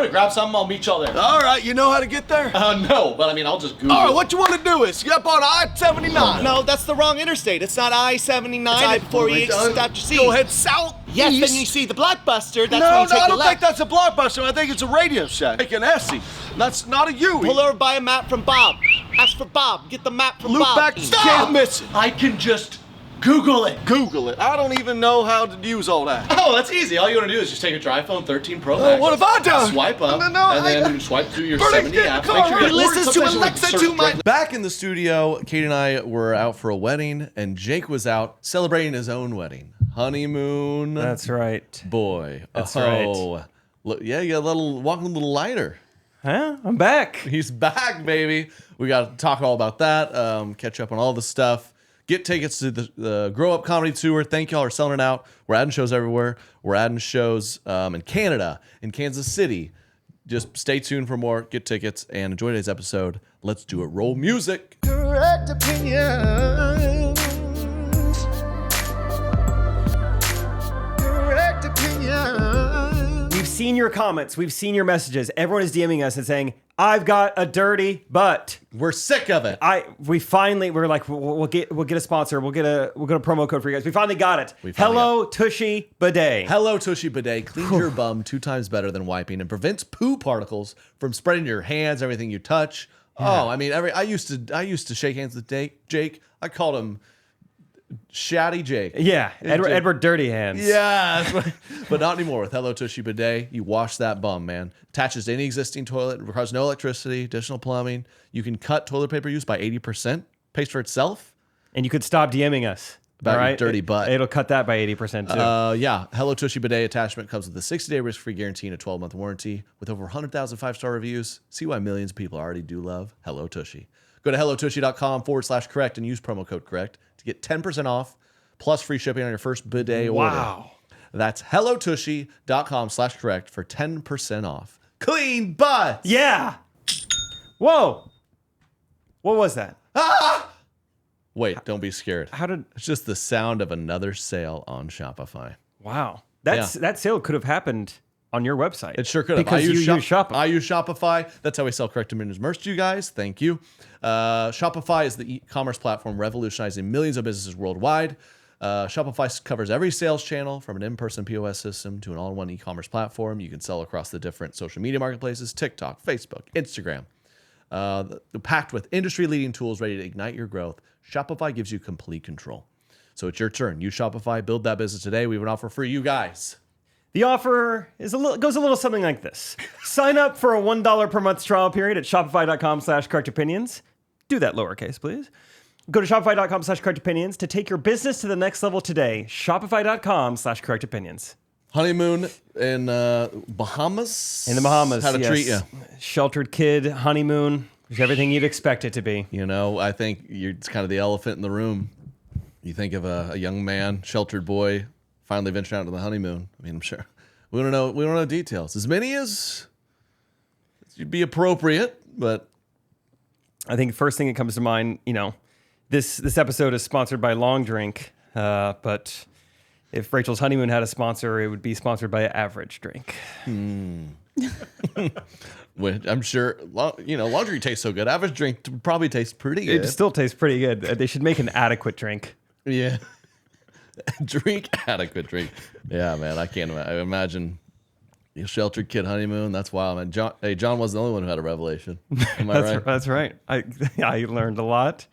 gonna grab something. I'll meet y'all there. All right, you know how to get there? No, but I mean, I'll just Google. All right, what you want to do is get up on I-79. No, that's the wrong interstate. It's not I-79 before you stop to see. Go ahead south. Yes, then you see the Blockbuster. That's when No, you take I the don't left. think that's a Blockbuster. I think it's a Radio Shack. Take an Essie. That's not a U. Pull over, buy a map from Bob. Ask for Bob. Get the map from Loop Bob. back. Can't miss it. I can just Google it. Google it. I don't even know how to use all that. Oh, that's easy. All you want to do is just take your iPhone 13 Pro Max. what have I done? Swipe up, No, and then swipe through your Bernie, 70 get in apps. the car, Make sure right? you Listens to sometimes you Alexa search to my- right- Back in the studio, Kate and I were out for a wedding, and Jake was out celebrating his own wedding. Honeymoon. That's right. Boy. That's right. Look, yeah, you got walking a little lighter. Huh? I'm back. He's back, baby. We got to talk all about that, catch up on all the stuff. Get tickets to the Grow Up Comedy Tour. Thank y'all for selling it out. We're adding shows everywhere. We're adding shows in Canada, in Kansas City. Just stay tuned for more. Get tickets and enjoy today's episode. Let's do it. Roll music. Correct opinions. Correct opinions. We've seen your comments. We've seen your messages. Everyone is DMing us and saying, I've got a dirty butt. We're sick of it. We're like, we'll get a sponsor. We'll get a promo code for you guys. We finally got it. Hello Tushy Bidet. Hello Tushy Bidet cleans your bum 2 times better than wiping and prevents poo particles from spreading to your hands, everything you touch. Yeah. Oh, I mean, I used to shake hands with Jake. I called him Shatty Jake. Yeah, Edward Dirty Hands. Yeah, but not anymore. With Hello Tushy Bidet, you wash that bum, man. Attaches to any existing toilet, requires no electricity, additional plumbing. You can cut toilet paper use by 80%. Pays for itself. And you could stop DMing us. About your dirty butt. It'll cut that by 80% too. Yeah. Hello Tushy Bidet attachment comes with a 60-day risk-free guarantee and a 12-month warranty. With over 100,000 5-star reviews, see why millions of people already do love Hello Tushy. Go to hellotushy.com/correct and use promo code correct to get 10% off plus free shipping on your first bidet order. Wow. That's hellotushy.com/correct for 10% off. Clean butts. Yeah. Whoa. What was that? Wait, don't be scared. It's just the sound of another sale on Shopify. Wow. That sale could have happened on your website. It sure could have. Because you use Shopify. I use Shopify. That's how we sell Correct Opinions merch to you guys. Thank you. Shopify is the e-commerce platform revolutionizing millions of businesses worldwide. Shopify covers every sales channel from an in-person POS system to an all-in-one e-commerce platform. You can sell across the different social media marketplaces, TikTok, Facebook, Instagram. Packed with industry-leading tools ready to ignite your growth, Shopify gives you complete control. So it's your turn. Use Shopify. Build that business today. We have an offer for you guys. The offer goes a little something like this. Sign up for a $1 per month trial period at shopify.com/correctopinions. Do that lowercase, please. Go to shopify.com/correctopinions to take your business to the next level today. Shopify.com/correctopinions. Honeymoon in Bahamas? In the Bahamas, How to treat you. Sheltered kid, honeymoon. It's everything you'd expect it to be. You know, I think it's kind of the elephant in the room. You think of a young man, sheltered boy, finally venturing out to the honeymoon. I mean, I'm sure we don't know details. As many as would be appropriate, but I think the first thing that comes to mind, this episode is sponsored by Long Drink, but if Rachel's honeymoon had a sponsor, it would be sponsored by Average Drink. I'm sure, laundry tastes so good. Average Drink probably tastes pretty good. It still tastes pretty good. They should make an adequate drink. Yeah. Adequate drink. Yeah, man, I can't imagine a sheltered kid honeymoon. That's wild, man. John wasn't the only one who had a revelation. Am I right? That's right. I learned a lot.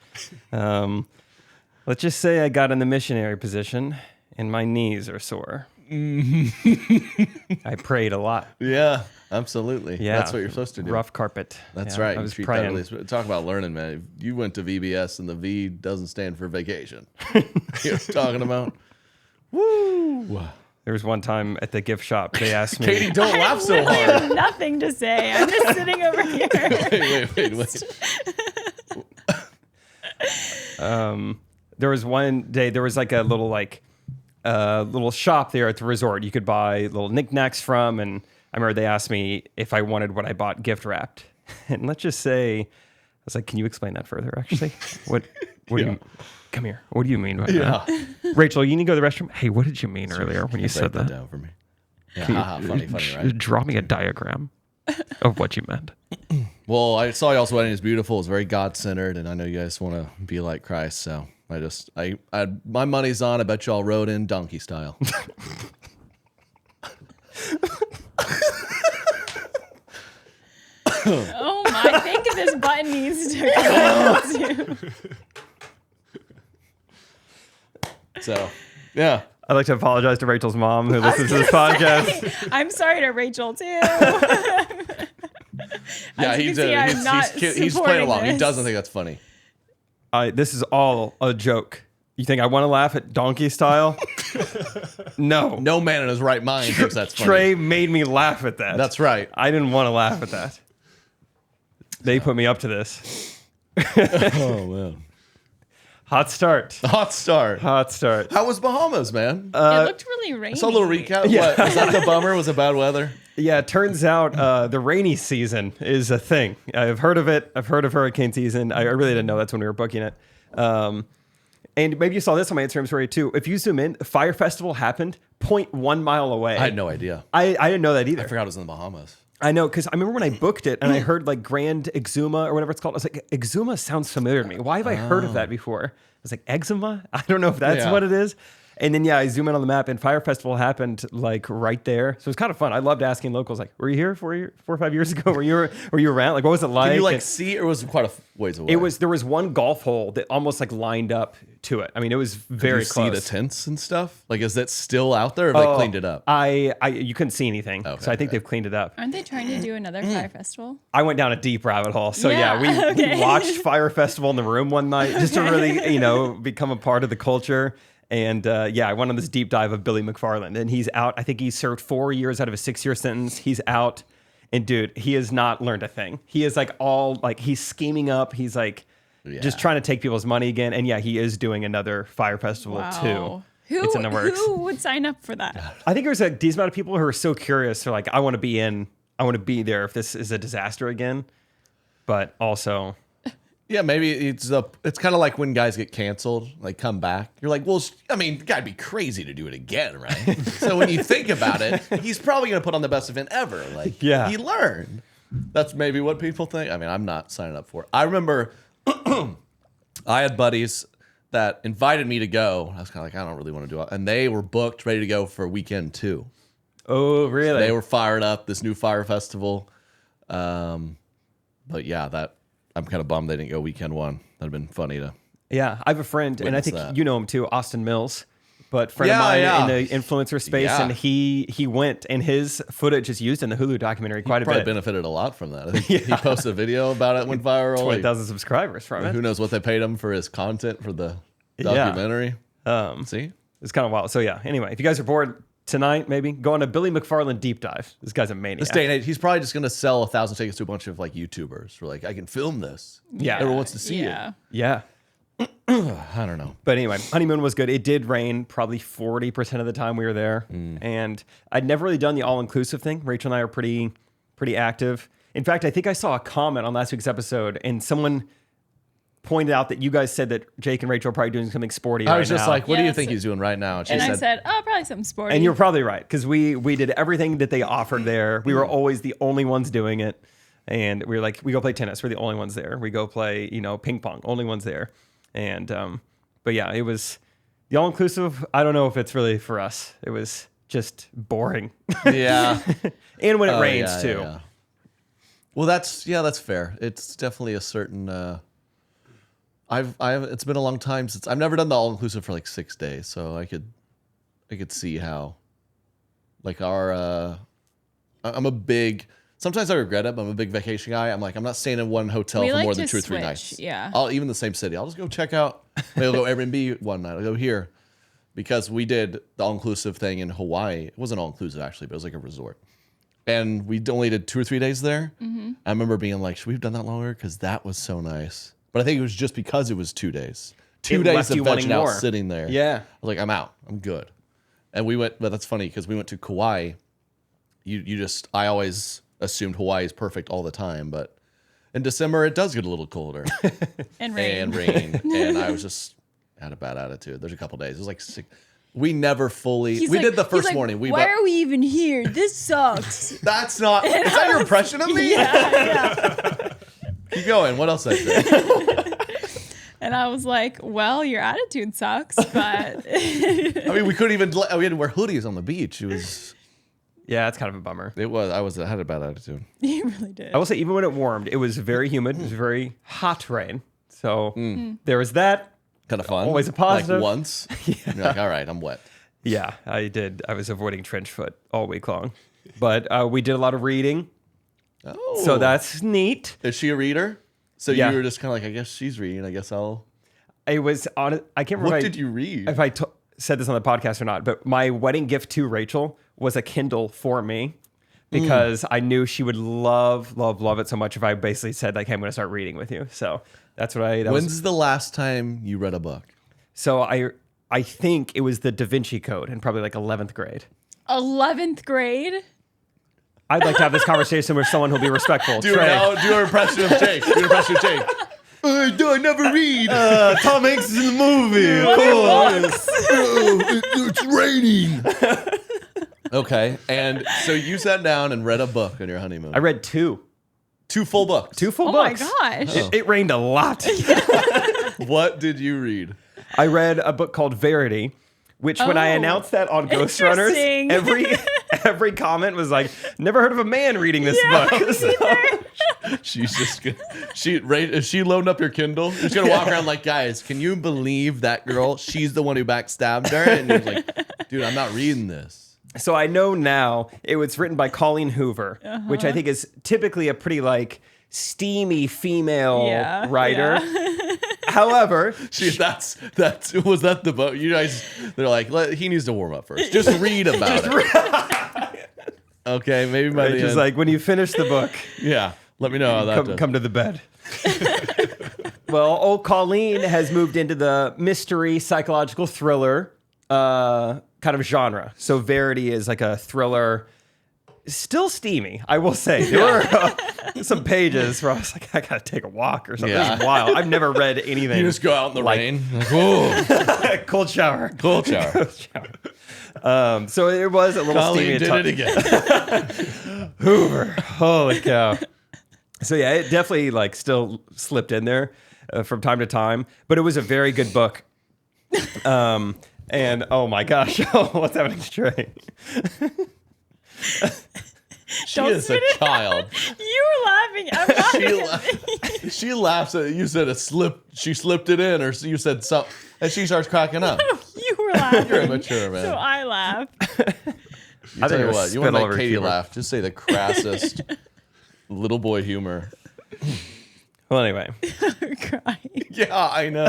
Let's just say I got in the missionary position and my knees are sore. I prayed a lot. Yeah, absolutely. Yeah, that's what you're supposed to do. Rough carpet. That's right. I was praying. Talk about learning, man. You went to VBS and the V doesn't stand for vacation. You know what I'm talking about? Woo! There was one time at the gift shop, they asked me... Katie, don't laugh so I hard. have nothing to say. I'm just sitting over here. Wait. There was one day, there was like a little shop there at the resort you could buy little knickknacks from, and I remember they asked me if I wanted what I bought gift wrapped. And let's just say, I was like, can you explain that further, actually? What do you... Come here. What do you mean by that? Rachel, you need to go to the restroom. Hey, what did you mean earlier when you said that? Down for me. Yeah, funny, right? Draw me a diagram. of what you meant. Well, I saw y'all's wedding is beautiful. It's very God-centered, and I know you guys want to be like Christ, so I my money's on. I bet y'all rode in donkey style. Oh my! I think this button needs to come too. So, yeah. I'd like to apologize to Rachel's mom who listens to this podcast. I'm sorry to Rachel too. Yeah, you can see, I'm not he's playing supporting along. He this. doesn't think that's funny. This is all a joke. You think I want to laugh at donkey style? No. No man in his right mind thinks that's funny. Trey made me laugh at that. That's right. I didn't want to laugh at that. They put me up to this. Oh, man. Hot start. Hot start. Hot start. How was Bahamas, man? It looked really rainy. I saw a little recap. Yeah. What, was that the bummer? Was it bad weather? Yeah, it turns out the rainy season is a thing. I've heard of it. I've heard of hurricane season. I really didn't know that's when we were booking it. And maybe you saw this on my Instagram story too. If you zoom in, Fire Festival happened 0.1 mile away. I had no idea. I didn't know that either. I forgot it was in the Bahamas. I know, because I remember when I booked it and I heard like Grand Exuma or whatever it's called. I was like, Exuma sounds familiar to me. Why have I heard of that before? I was like, eczema? I don't know if that's Yeah. what it is. And then, yeah, I zoom in on the map and Fire Festival happened like right there. So it was kind of fun. I loved asking locals, like, were you here 4 or 5 years ago? Were you around? Like, what was it like? Can you like And see, or was it quite a ways away? there was one golf hole that almost like lined up to it. I mean, it was very you close. see the tents and stuff? Like, is that still out there, or have they cleaned it up? You couldn't see anything. Okay, So I think okay. they've cleaned it up. Aren't they trying to do another fire festival? I went down a deep rabbit hole. So Yeah, we okay. watched Fire Festival in the room one night just to really, become a part of the culture. And I went on this deep dive of Billy McFarland, and he's out. I think he served 4 years out of a 6-year sentence. He's out, and dude, he has not learned a thing. He is like he's scheming up. He's like just trying to take people's money again. And yeah, he is doing another Fire Festival too. It's in the works. Who would sign up for that? I think there's a decent amount of people who are so curious. They're like, I want to be there if this is a disaster again. But also, Yeah, maybe it's kind of like when guys get canceled, like come back. You're like, well, I mean, the guy'd be crazy to do it again, right? So when you think about it, he's probably going to put on the best event ever. Like, Yeah. he learned. That's maybe what people think. I mean, I'm not signing up for it. I remember I had buddies that invited me to go. I was kind of like, I don't really want to do it. And they were booked, ready to go for weekend 2. oh really? They were fired up, this new Fire Festival. But yeah, I'm kind of bummed they didn't go weekend 1. That'd have been funny to. Yeah, I have a friend, and I Witness think that. you know him too, Austin Mills. But friend of Yeah, mine yeah. in the influencer space, Yeah. and he went, and his footage is used in the Hulu documentary quite a Probably bit. benefited a lot from that. I think he posted a video about it, went viral. 20,000 subscribers from it. Who knows what they paid him for his content for the documentary? See, It's kind of wild. So yeah. Anyway, if you guys are bored tonight, maybe go on a Billy McFarland deep dive. This guy's a maniac. this day and age, he's probably just going to sell 1,000 tickets to a bunch of like YouTubers. Who are like, I can film this. Yeah. Everyone wants to see Yeah. Yeah. it. I don't know. But anyway, honeymoon was good. It did rain probably 40% of the time we were there, and I'd never really done the all-inclusive thing. Rachel and I are pretty active. In fact, I think I saw a comment on last week's episode, and someone pointed out that you guys said that Jake and Rachel are probably doing something sporty I right was just now. like, what do you Yes. think he's doing right now? And she And I said, said, oh, probably something sporty. and you're probably right, because we did everything that they offered there. We were always the only ones doing it, and we were like, we go play tennis. We're the only ones there. We go play, ping pong. Only ones there, and but yeah, it was the all-inclusive. I don't know if it's really for us. It was just boring. yeah. And when it Oh, rains yeah, too. yeah. Well, that's fair. It's definitely a certain. It's been a long time since I've never done the all inclusive for like 6 days, so I could see how, like I'm a big. Sometimes I regret it, but I'm a big vacation guy. I'm like, I'm not staying in one hotel We for like more than to 2 or 3 switch, nights. yeah. Even the same city. I'll just go check out. Maybe I'll go Airbnb one night. I'll go here. Because we did the all-inclusive thing in Hawaii. It wasn't all-inclusive, actually, but it was like a resort. And we only did 2 or 3 days there. Mm-hmm. I remember being like, should we have done that longer? Because that was so nice. But I think it was just because it was 2 days. 2 It days left of you wanting vegging out more. sitting there. Yeah. I was like, I'm out. I'm good. And we went, but that's funny because we went to Kauai. I always assumed Hawaii is perfect all the time, but in December it does get a little colder and rain. and rain. And I was just had a bad attitude. There's a couple days. It was like We never fully. He's We like- did the he's first like, morning. Why are we even here? This sucks. That's not. Is that your impression of me? Yeah. Keep going. What else I say? And I was like, well, your attitude sucks, but I mean, we couldn't even. We had to wear hoodies on the beach. It was. Yeah, it's kind of a bummer. It was. I had a bad attitude. you really did. I will say, even when it warmed, it was very humid. It was very hot rain. So there was that. Kind of fun. Always a positive. Like once. You're like, all right, I'm wet. Yeah, I did. I was avoiding trench foot all week long. But we did a lot of reading. Oh. So that's neat. Is she a reader? So Yeah. you were just kind of like, I guess she's reading. I guess I'll. It was on. I can't remember. What did you read? If I said this on the podcast or not, but my wedding gift to Rachel was a Kindle for me because I knew she would love it so much if I basically said, like, hey, I'm going to start reading with you. So that's what I. When's the last time you read a book? So I think it was the Da Vinci Code in probably like 11th grade. 11th grade? I'd like to have this conversation with someone who'll be respectful. Do Trey. your impression of Jake. Do your impression of Jake. I never read. Tom Hanks is in the movie. It's raining. Okay, and so you sat down and read a book on your honeymoon. I read two full books. full Oh my books. gosh. It rained a lot. What did you read? I read a book called Verity, which when I Oh, announced that on Ghost Runners, interesting. every comment was like, "Never heard of a man reading this book." So- She's just gonna, is she loading up your Kindle? She's gonna walk around like, guys, can you believe that girl? She's the one who backstabbed her. And you're like, dude, I'm not reading this. So I know now it was written by Colleen Hoover, which I think is typically a pretty like steamy female Yeah, writer. yeah. However, That's was that the book? You guys, they're like, he needs to warm up first. Just read about it. Okay, maybe by the just end. like when you finish the book, Yeah, let me know how that does. come to the bed. Well, old Colleen has moved into the mystery psychological thriller kind of genre. So Verity is like a thriller, still steamy, I will say. There were some pages where I was like, I gotta take a walk or something. Yeah. This is wild. I've never read anything. You just go out in the like- rain. Like, whoa, Cold shower. cold shower. So it was a little Colleen steamy. did it again. Hoover. Holy cow. So yeah, it definitely like still slipped in there from time to time, but it was a very good book. And oh my gosh, what's happening to Trey? She is a child. You were laughing. I'm laughing. She laughs at you. Said it slipped. She slipped it in, or you said something, and she starts cracking up. You were laughing. You're immature, man. So I laughed. I think tell it you was what, you spit want to all make over Katie humor. laugh? Just say the crassest little boy humor. Well, anyway, I'm crying. Yeah, I know.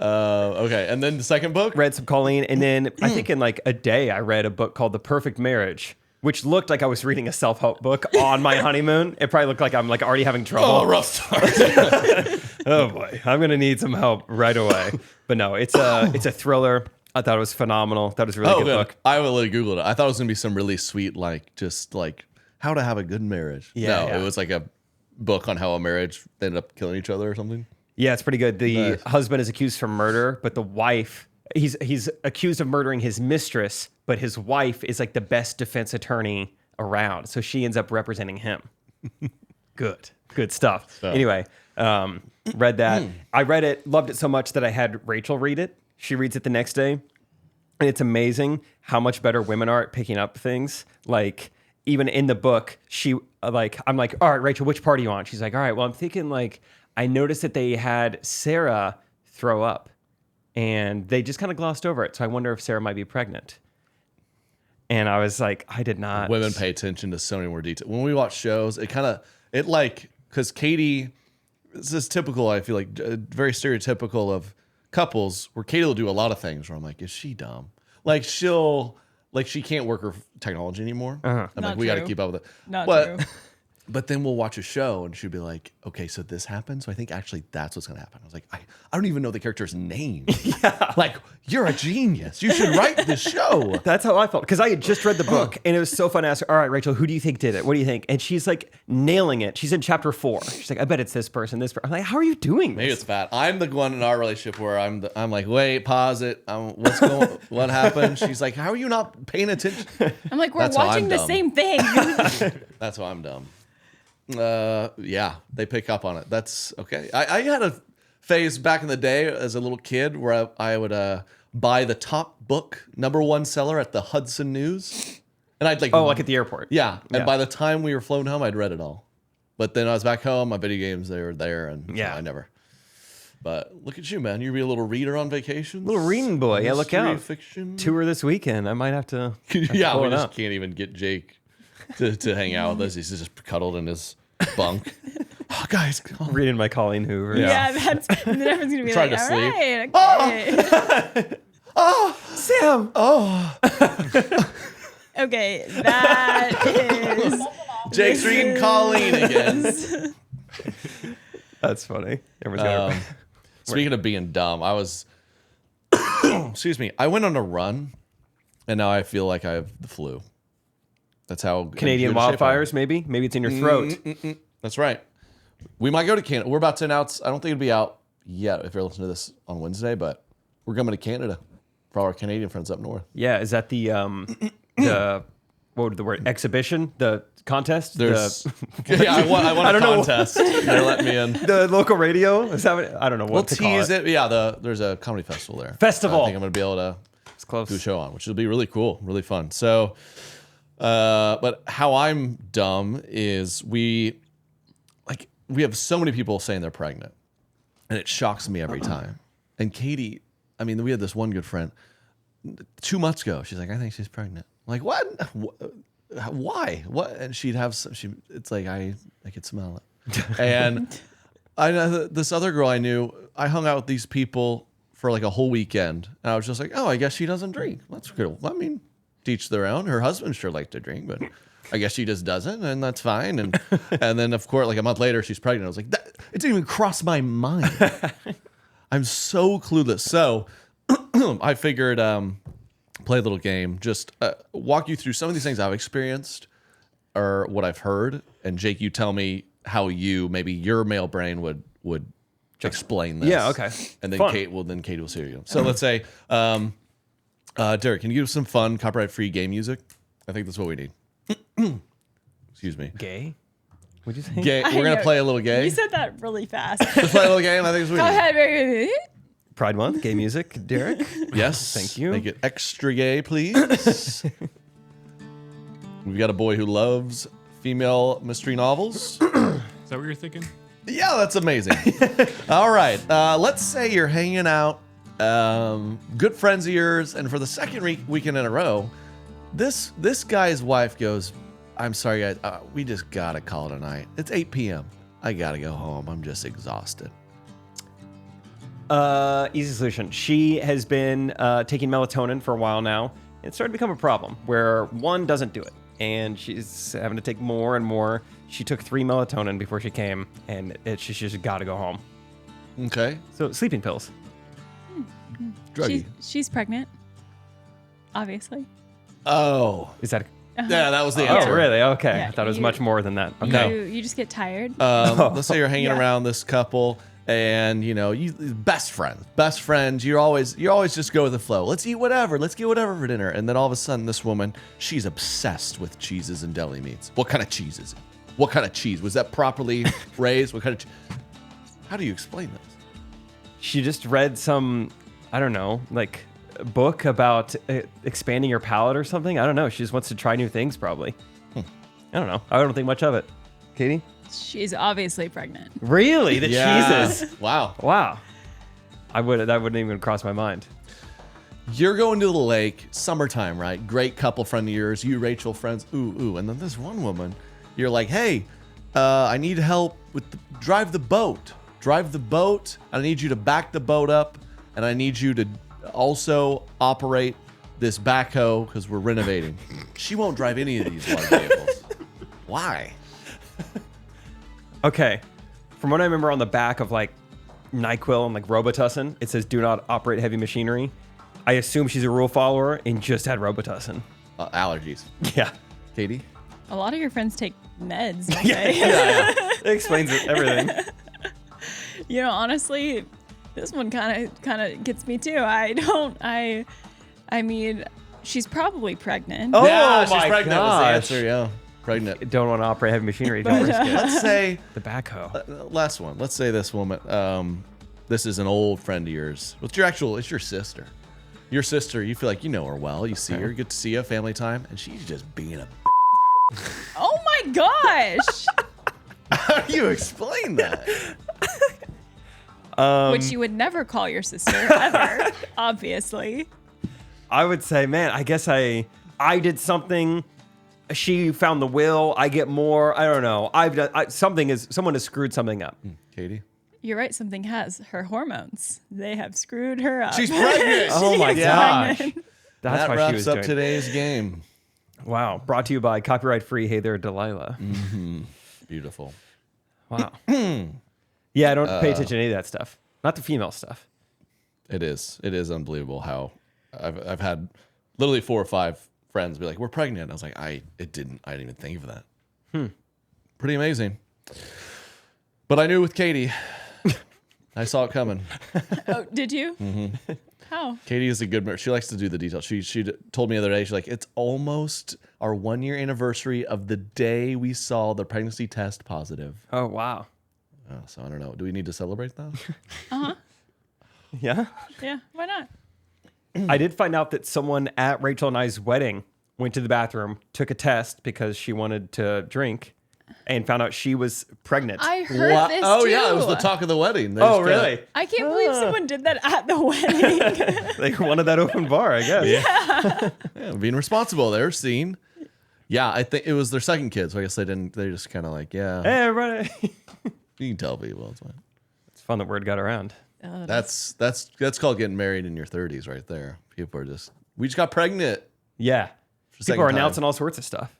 Okay, and then the second book. read some Colleen, and then I think in like a day I read a book called The Perfect Marriage, which looked like I was reading a self-help book on my honeymoon. It probably looked like I'm like already having trouble. Oh, rough start. Oh boy, I'm gonna need some help right away. But no, it's a thriller. I thought it was phenomenal. Thought it was a really good good. book. I really googled it. I thought it was gonna be some really sweet, like just like how to have a good marriage. Yeah, no, yeah. it was like a book on how a marriage they ended up killing each other or something. Yeah, it's pretty good. The Nice. husband is accused for murder, but the wife, he's accused of murdering his mistress, but his wife is like the best defense attorney around. So she ends up representing him. Good stuff. So. Anyway, read that. I read it, loved it so much that I had Rachel read it. She reads it the next day. And it's amazing how much better women are at picking up things. Like, even in the book, I'm like, all right, Rachel, which part are you on? She's like, all right, well, I'm thinking like, I noticed that they had Sarah throw up and they just kind of glossed over it. So I wonder if Sarah might be pregnant. And I was like, I did not. Women pay attention to so many more details. When we watch shows, because Katie, this is typical, I feel like, very stereotypical of couples where Katie will do a lot of things where I'm like, is she dumb? Like she can't work her technology anymore. I'm like, Not we got to true. keep up with it. Not but true. But then we'll watch a show and she'll be like, okay, so this happened. So I think actually that's what's going to happen. I was like, I don't even know the character's name. Yeah. Like, you're a genius. You should write this show. That's how I felt. Because I had just read the book and it was so fun to ask her, all right, Rachel, who do you think did it? What do you think? And she's like nailing it. She's in chapter 4. She's like, I bet it's this person, this person. I'm like, how are you doing this? Maybe it's bad. I'm the one in our relationship where I'm like, wait, pause it. What happened? She's like, how are you not paying attention? I'm like, we're That's why watching I'm the dumb. same thing. That's why I'm dumb. Yeah, they pick up on it. That's okay. I had a phase back in the day as a little kid where I would buy the top book, #1 seller at the Hudson News, and I'd like like at the airport. yeah. And by the time we were flown home, I'd read it all. But then I was back home, my video games they were there, and so Yeah. I never. But look at you, man. You be a little reader on vacation. Little reading boy. Yeah, look Mystery out. Fiction. Tour this weekend. I might have to. Yeah, pull we it just up. can't even get Jake to hang out with us. He's just cuddled in his bunk. Oh, guys, come on. Reading my Colleen Hoover. yeah, that's then everyone's gonna be Tried like, to all sleep. right, okay. Sam. Oh, Okay, that is. Jake's reading Colleen again. That's funny. Everyone's got Speaking of being dumb, I was, excuse me, I went on a run, and now I feel like I have the flu. That's how Canadian in good shape I am. wildfires, maybe? Maybe it's in your throat. That's right. We might go to Canada. We're about to announce. I don't think it'll be out yet if you're listening to this on Wednesday, but we're coming to Canada for all our Canadian friends up north. Yeah, is that the what would the word exhibition? The contest? There's, yeah, I won I a don't know. contest. They're letting me in. The local radio? Is that what, I don't know what We'll to call tease it. Yeah, there's a comedy festival there. Festival. I think I'm gonna be able to It's close. do a show on, which will be really cool, really fun. So, but how I'm dumb is we have so many people saying they're pregnant, and it shocks me every time. And Katie, I mean, we had this one good friend 2 months ago. She's like, I think she's pregnant. I'm like, what? Why? What? And she'd have some. It's like I could smell it. And I know this other girl I knew. I hung out with these people for like a whole weekend, and I was just like, oh, I guess she doesn't drink. That's good. I mean, teach their own. Her husband sure likes to drink, but I guess she just doesn't, and that's fine. And and then of course, like a month later, she's pregnant. I was like, it didn't even cross my mind. I'm so clueless. So I figured, play a little game, just walk you through some of these things I've experienced or what I've heard, and Jake, you tell me how maybe your male brain would explain this. Yeah, okay. And then Fun. Kate will hear you. So let's say, Derek, can you give us some fun copyright-free game music? I think that's what we need. Excuse me. Gay? What'd you say? Gay. We're gonna play a little gay. You said that really fast. Let's play a little game. I think it's what Go we need. ahead, baby. Pride Month, gay music. Derek? Yes. Thank you. Make it extra gay, please. We've got a boy who loves female mystery novels. Is that what you're thinking? Yeah, that's amazing. All right. Let's say you're hanging out, good friends of yours, and for the second weekend in a row, this guy's wife goes, I'm sorry, guys, we just got to call it a night. It's 8 p.m. I got to go home. I'm just exhausted. Easy solution. She has been taking melatonin for a while now. It's started to become a problem where one doesn't do it. And she's having to take more and more. She took 3 melatonin before she came, and she's just got to go home. Okay. So sleeping pills. Druggy. She's pregnant. Obviously. Oh. Is that? Yeah, that was the Oh, answer. really? Okay. Yeah, I thought it was you- much more than that. Okay. No. You just get tired. Let's say you're hanging Yeah. around this couple, and you best friends. You always just go with the flow. Let's eat whatever. Let's get whatever for dinner. And then all of a sudden, this woman, she's obsessed with cheeses and deli meats. What kind of cheese is it? What kind of cheese was that properly raised? What kind of? How do you explain this? She just read some, I don't know, like a book about expanding your palate or something. I don't know. She just wants to try new things, probably. I don't know. I don't think much of it. Katie? She's obviously pregnant. Really? The cheeses? Wow. Wow. That wouldn't even cross my mind. You're going to the lake, summertime, right? Great couple friend of yours, you, Rachel, friends, ooh. And then this one woman, you're like, hey, I need help with drive the boat. I need you to back the boat up, and I need you to also operate this backhoe because we're renovating. She won't drive any of these large vehicles. Why? Okay. From what I remember on the back of like NyQuil and like Robitussin, it says do not operate heavy machinery. I assume she's a rule follower and just had Robitussin. Allergies. Yeah. Katie? A lot of your friends take meds, don't they? Yeah. It explains everything. You know, honestly, this one kind of gets me too. I mean, she's probably pregnant. Oh, yeah, she's my pregnant gosh. was the answer, yeah. Pregnant. Don't want to operate heavy machinery. Don't risk it. Let's say, The backhoe. last one. Let's say this woman, this is an old friend of yours. It's your sister. Your sister, you feel like you know her well. You see her, you get to see her, family time, and she's just being a Oh my gosh! How do you explain that? Which you would never call your sister ever, obviously. I would say, man, I guess I did something. She found the will. I get more. I don't know. Someone has screwed something up. Katie? You're right. Something has her hormones. They have screwed her up. She's pregnant. Oh my She's gosh. pregnant. That's that why she wraps was up doing. today's game. Wow. Brought to you by copyright free. Hey there, Delilah. Beautiful. Wow. Yeah, I don't pay attention to any of that stuff. Not the female stuff. It is. It is unbelievable how I've had literally 4 or 5 friends be like, "We're pregnant." I was like, I didn't even think of that. Pretty amazing. But I knew with Katie, I saw it coming. Oh, did you? Mm-hmm. How? Katie is a good nurse. She likes to do the details. She told me the other day, she's like, it's almost our 1-year anniversary of the day we saw the pregnancy test positive. Oh, wow. So I don't know. Do we need to celebrate that? Yeah. Yeah, why not? I did find out that someone at Rachel and I's wedding went to the bathroom, took a test because she wanted to drink, and found out she was pregnant. I heard What? this Oh, too. yeah. It was the talk of the wedding. They Oh, just really? I can't believe someone did that at the wedding. They wanted that open bar, I guess. Yeah, being responsible. They're seen. Yeah, I think it was their second kid, so I guess they didn't. They just kind of like, yeah, Hey, everybody. you can tell people. It's fine. It's fun that word got around. Oh, That's called getting married in your 30s, right there. People are we just got pregnant. Yeah. For a People second are time. announcing all sorts of stuff.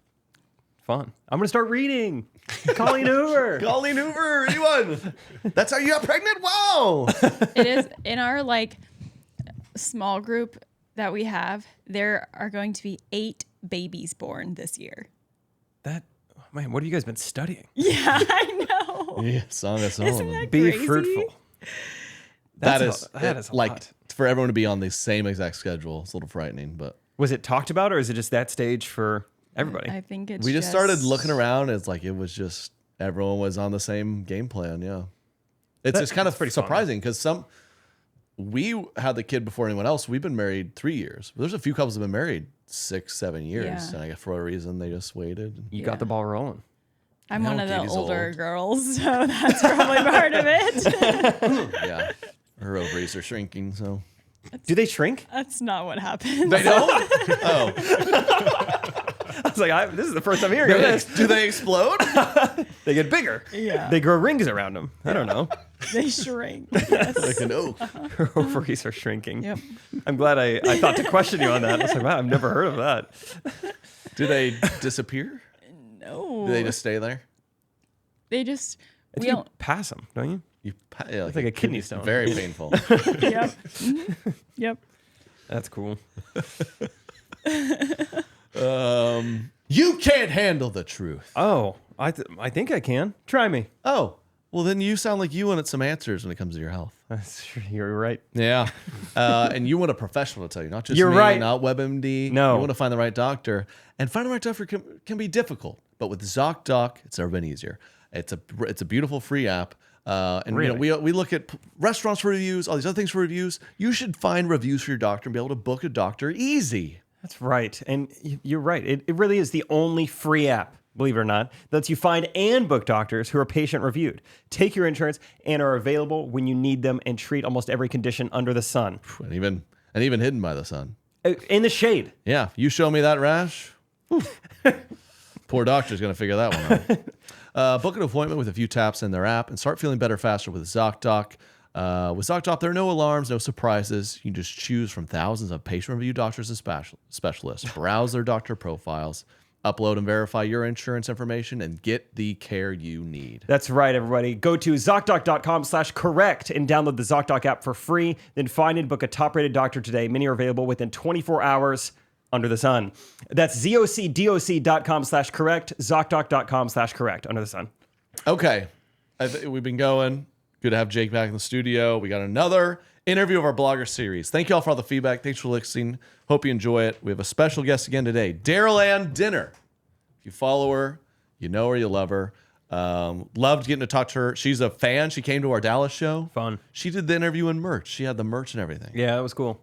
Fun. I'm going to start reading. Colleen Hoover. Colleen Hoover, anyone? That's how you got pregnant? Wow. it is in our like small group that we have. There are going to be 8 babies born this year. Man, what have you guys been studying? Yeah, I know. Yeah, Song of Isn't Solomon. that Be crazy? fruitful. That is a like lot. for everyone to be on the same exact schedule. It's a little frightening, but Was it talked about, or is it just that stage for everybody? I think it's we just started looking around. It's like it was just everyone was on the same game plan. Yeah, it's just kind of pretty fun. surprising because we had the kid before anyone else. We've been married 3 years. There's a few couples that have been married 6, 7 years, Yeah. and I guess for a reason they just waited. You got the ball rolling. I'm Now one of the Katie's older old. girls, so that's probably part of it. Yeah, her ovaries are shrinking. So Do they shrink? That's not what happens. they don't. Oh, I was like, this is the first I'm hearing of this. do they explode? They get bigger. Yeah. They grow rings around them. I don't know. They shrink. Yes. Like an oak. Her ovaries are shrinking. Yep. I'm glad I thought to question you on that. I was like, wow, I've never heard of that. Do they disappear? No. Do they just stay there? They just. I We think don't. you pass them, don't you? Yeah, It's like a kidney stone. Very painful. Yep. Mhm. Yep. That's cool. You can't handle the truth. Oh, I think I can. Try me. Oh, well, then you sound like you wanted some answers when it comes to your health. You're right. Yeah. And you want a professional to tell you, not just You're me, right. not WebMD. No. You want to find the right doctor. And finding the right doctor can be difficult. But with ZocDoc, it's never been easier. It's a beautiful free app. And Really? you know, we look at restaurants for reviews, all these other things for reviews. You should find reviews for your doctor and be able to book a doctor easy. That's right. And you're right. It really is the only free app, believe it or not, that lets you find and book doctors who are patient reviewed, take your insurance, and are available when you need them and treat almost every condition under the sun. And even hidden by the sun. In the shade. Yeah, you show me that rash. whew. Poor doctor's going to figure that one out. Book an appointment with a few taps in their app and start feeling better faster with ZocDoc. With ZocDoc, there are no alarms, no surprises. You can just choose from thousands of patient review doctors and specialists. Browse their doctor profiles upload and verify your insurance information, and get the care you need. That's right, everybody. Go to ZocDoc.com/correct and download the ZocDoc app for free. Then find and book a top-rated doctor today. Many are available within 24 hours under the sun. That's ZocDoc.com/correct, ZocDoc.com/correct under the sun. Okay. We've been going. Good to have Jake back in the studio. We got another interview of our blogger series. Thank you all for all the feedback. Thanks for listening. Hope you enjoy it. We have a special guest again today, Daryl-Ann Denner. If you follow her, you know her, you love her. Loved getting to talk to her. She's a fan. She came to our Dallas show. Fun. She did the interview and merch. She had the merch and everything. Yeah, it was cool.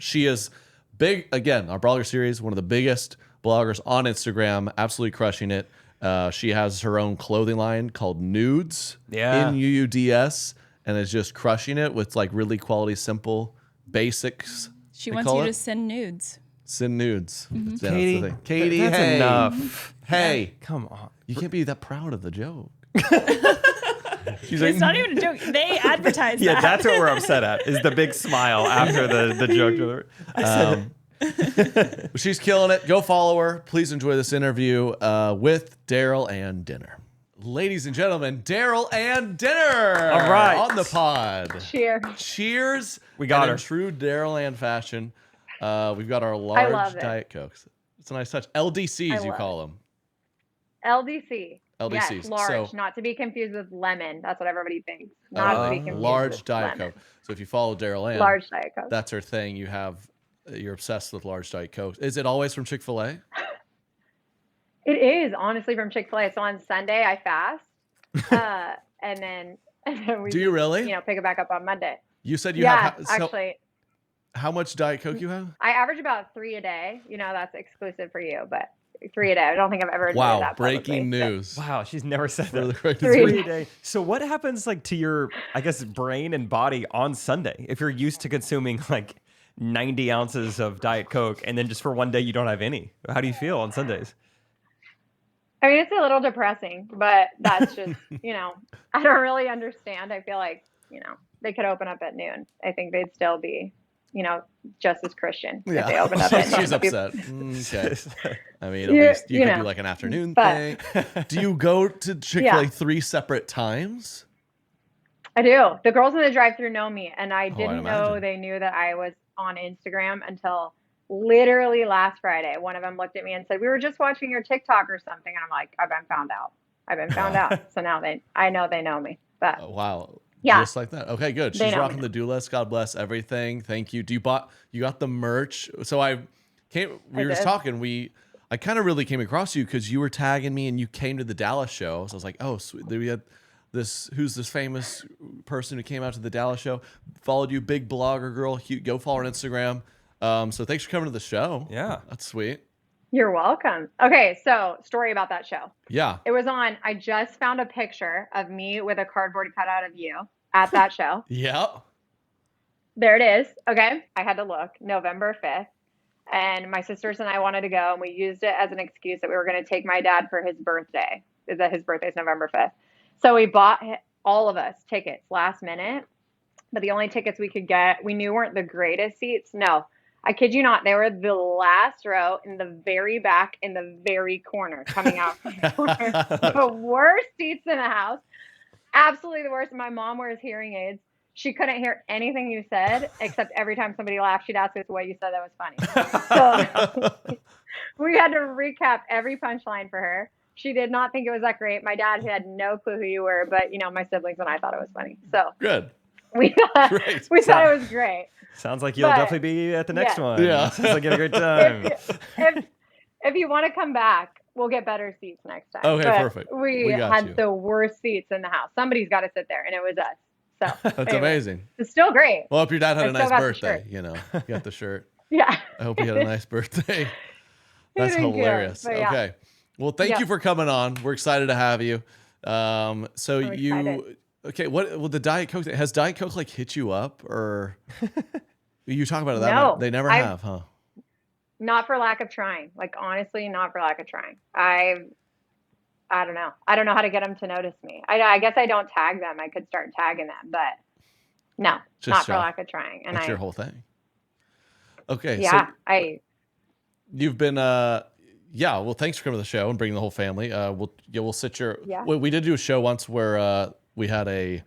She is big. Again, our blogger series, one of the biggest bloggers on Instagram, absolutely crushing it. She has her own clothing line called Nudes, Nuuds, and is just crushing it with like really quality, simple basics. She wants you to send nudes. Send nudes. Mm-hmm. Katie, Katie, that's hey. enough. Hey, Come on. you can't be that proud of the joke. She's It's not even a joke. They advertise Yeah, that. that's what we're upset at, is the big smile after the joke. She's killing it. Go follow her. Please enjoy this interview with Daryl-Ann Denner. Ladies and gentlemen, Daryl-Ann Denner. All right. On the pod. Cheers. We got and her. In true Daryl-Ann fashion, we've got our large love it. Diet Cokes. It's a nice touch. LDCs, you call them. LDC. LDCs. Yes, large, So- not to be confused with lemon. That's what everybody thinks. Not to be confused large with Diet lemon. Coke. So if you follow Daryl-Ann, Large Diet Coke. that's her thing. You're obsessed with large Diet Coke. Is it always from Chick-fil-A? It is honestly from Chick-fil-A. So on Sunday I fast, and then we Do you really? pick it back up on Monday. You said you Yeah, have. actually, How much Diet Coke you have? I average about 3 a day. That's exclusive for you, but 3 a day. I don't think I've ever admitted Wow, that breaking publicly, so- news. Wow, she's never said For the that. record. 3 a day. So what happens like to your, I guess, brain and body on Sunday if you're used to consuming like 90 ounces of Diet Coke and then just for one day you don't have any? How do you feel on Sundays? I mean, it's a little depressing, but that's just, I don't really understand. I feel like, they could open up at noon. I think they'd still be, just as Christian if they opened up at noon. She's upset. Okay. I mean, at You- least you you could know, do like an afternoon but- thing. Do you go to Chick-fil-A Yeah. 3 separate times? I do. The girls in the drive-thru know me, and I I'd didn't know imagine. they knew that I was on Instagram until literally last Friday. One of them looked at me and said, "We were just watching your TikTok or something." And I'm like, "I've been found out. I've been found out." So now I know they know me. But Oh, wow. Yeah. Just like that. Okay, good. They She's know rocking me. the do list. God bless everything. Thank you. You got the merch. So we were just did. talking. I kind of really came across you because you were tagging me and you came to the Dallas show. So I was like, oh, sweet. We had who's this famous person who came out to the Dallas show, followed you, big blogger girl. Go follow her on Instagram. So thanks for coming to the show. Yeah. That's sweet. you're welcome. Okay, so story about that show. Yeah. It was on. I just found a picture of me with a cardboard cutout of you at that show. Yeah. There it is. Okay. I had to look. November 5th. And my sisters and I wanted to go, and we used it as an excuse that we were going to take my dad for his birthday. His birthday is November 5th. So we bought all of us tickets last minute. But the only tickets we could get, we knew weren't the greatest seats. No, I kid you not. They were the last row in the very back in the very corner coming out from the corner. The worst seats in the house. Absolutely the worst. My mom wears hearing aids. She couldn't hear anything you said, except every time somebody laughed, she'd ask us what you said that was funny. So we had to recap every punchline for her. She did not think it was that great. My dad had no clue who you were, but my siblings and I thought it was funny. So Good. we thought Great. it was great. Sounds like you'll But- definitely be at the next yeah. one. Yeah. Sounds like you had a great time. If you want to come back, we'll get better seats next time. Okay, But perfect. We We got had you. the worst seats in the house. Somebody's got to sit there, and it was us. So That's anyway, amazing. It's still great. Well, I hope your dad had I a still nice got the birthday. shirt. You got the shirt. Yeah. I hope he had a nice birthday. That's Thank you. hilarious. But yeah. Okay. Well, thank Yeah. you for coming on. We're excited to have you. So I'm excited. okay, the Diet Coke, has Diet Coke like hit you up or you talk about it that No, much? They never I've- have, huh? Not for lack of trying. Like, honestly, not for lack of trying. I don't know. I don't know how to get them to notice me. I guess I don't tag them. I could start tagging them, but no, Just not for shy. lack of trying. And That's your whole thing. Okay. yeah, So you've been Yeah, well, thanks for coming to the show and bringing the whole family. We'll sit your. Yeah. We did do a show once where we had a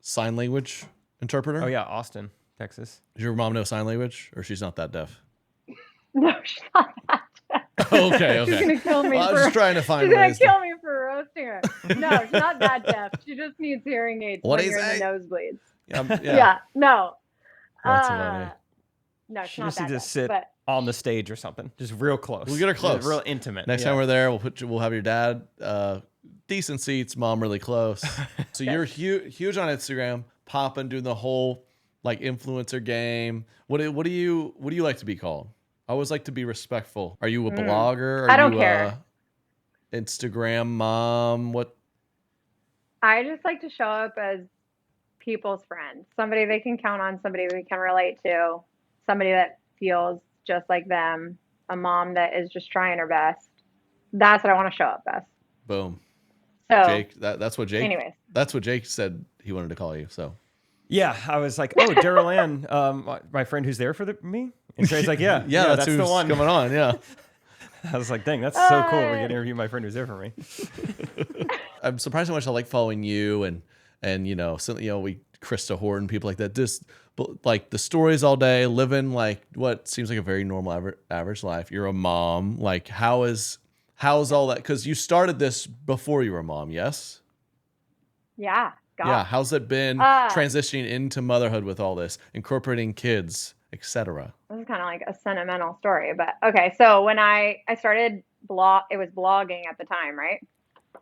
sign language interpreter. Oh yeah, Austin, Texas. Does your mom know sign language, or she's not that deaf? No, she's not that deaf. Okay. She's gonna kill me. Well, I was just trying to find She's gonna ways to- kill me for roasting her. No, she's not that deaf. She just needs hearing aids What when do you you're in say? the nosebleeds. Yeah. Yeah. No. That's funny. No, she's She not just that needs to deaf, sit but on the stage or something, just real close. We'll get her close. real intimate. Next time we're there, we'll have your dad decent seats, mom really close. So you're huge on Instagram, popping, doing the whole like influencer game. What do you like to be called? I always like to be respectful. Are you a blogger? Are I don't you care. Instagram mom? What? I just like to show up as people's friend, somebody they can count on, somebody they can relate to, somebody that feels just like them, a mom that is just trying her best. That's what I want to show up as. Boom. So, Jake, that's what Jake. anyways. That's what Jake said he wanted to call you. So. Yeah, I was like, oh, Daryl-Ann, my friend who's there for me. And Trey's like, yeah, That's the who's one. coming on. Yeah. I was like, dang, that's so cool. We're getting to interview my friend who's there for me. I'm surprised how much I like following you and we Krista Horton, people like that. Just like the stories all day, living like what seems like a very normal average life. You're a mom. Like how's all that? Because you started this before you were a mom, yes? Yeah. Gosh. Yeah. How's it been transitioning into motherhood with all this, incorporating kids, etc.? This is kind of like a sentimental story, but okay. So when I started it was blogging at the time, right?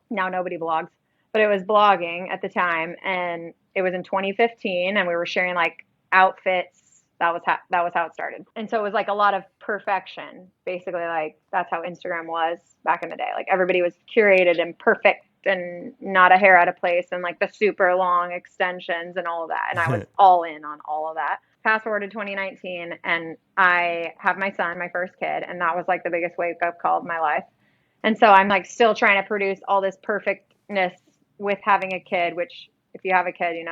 Now nobody blogs, but it was blogging at the time, and it was in 2015, and we were sharing like outfits. That was how it started. And so it was like a lot of perfection, basically. Like that's how Instagram was back in the day. Like everybody was curated and perfect and not a hair out of place, and like the super long extensions and all of that. And I was all in on all of that. Fast forward to 2019, and I have my son, my first kid, and that was like the biggest wake up call of my life. And so I'm like still trying to produce all this perfectness with having a kid, which if you have a kid,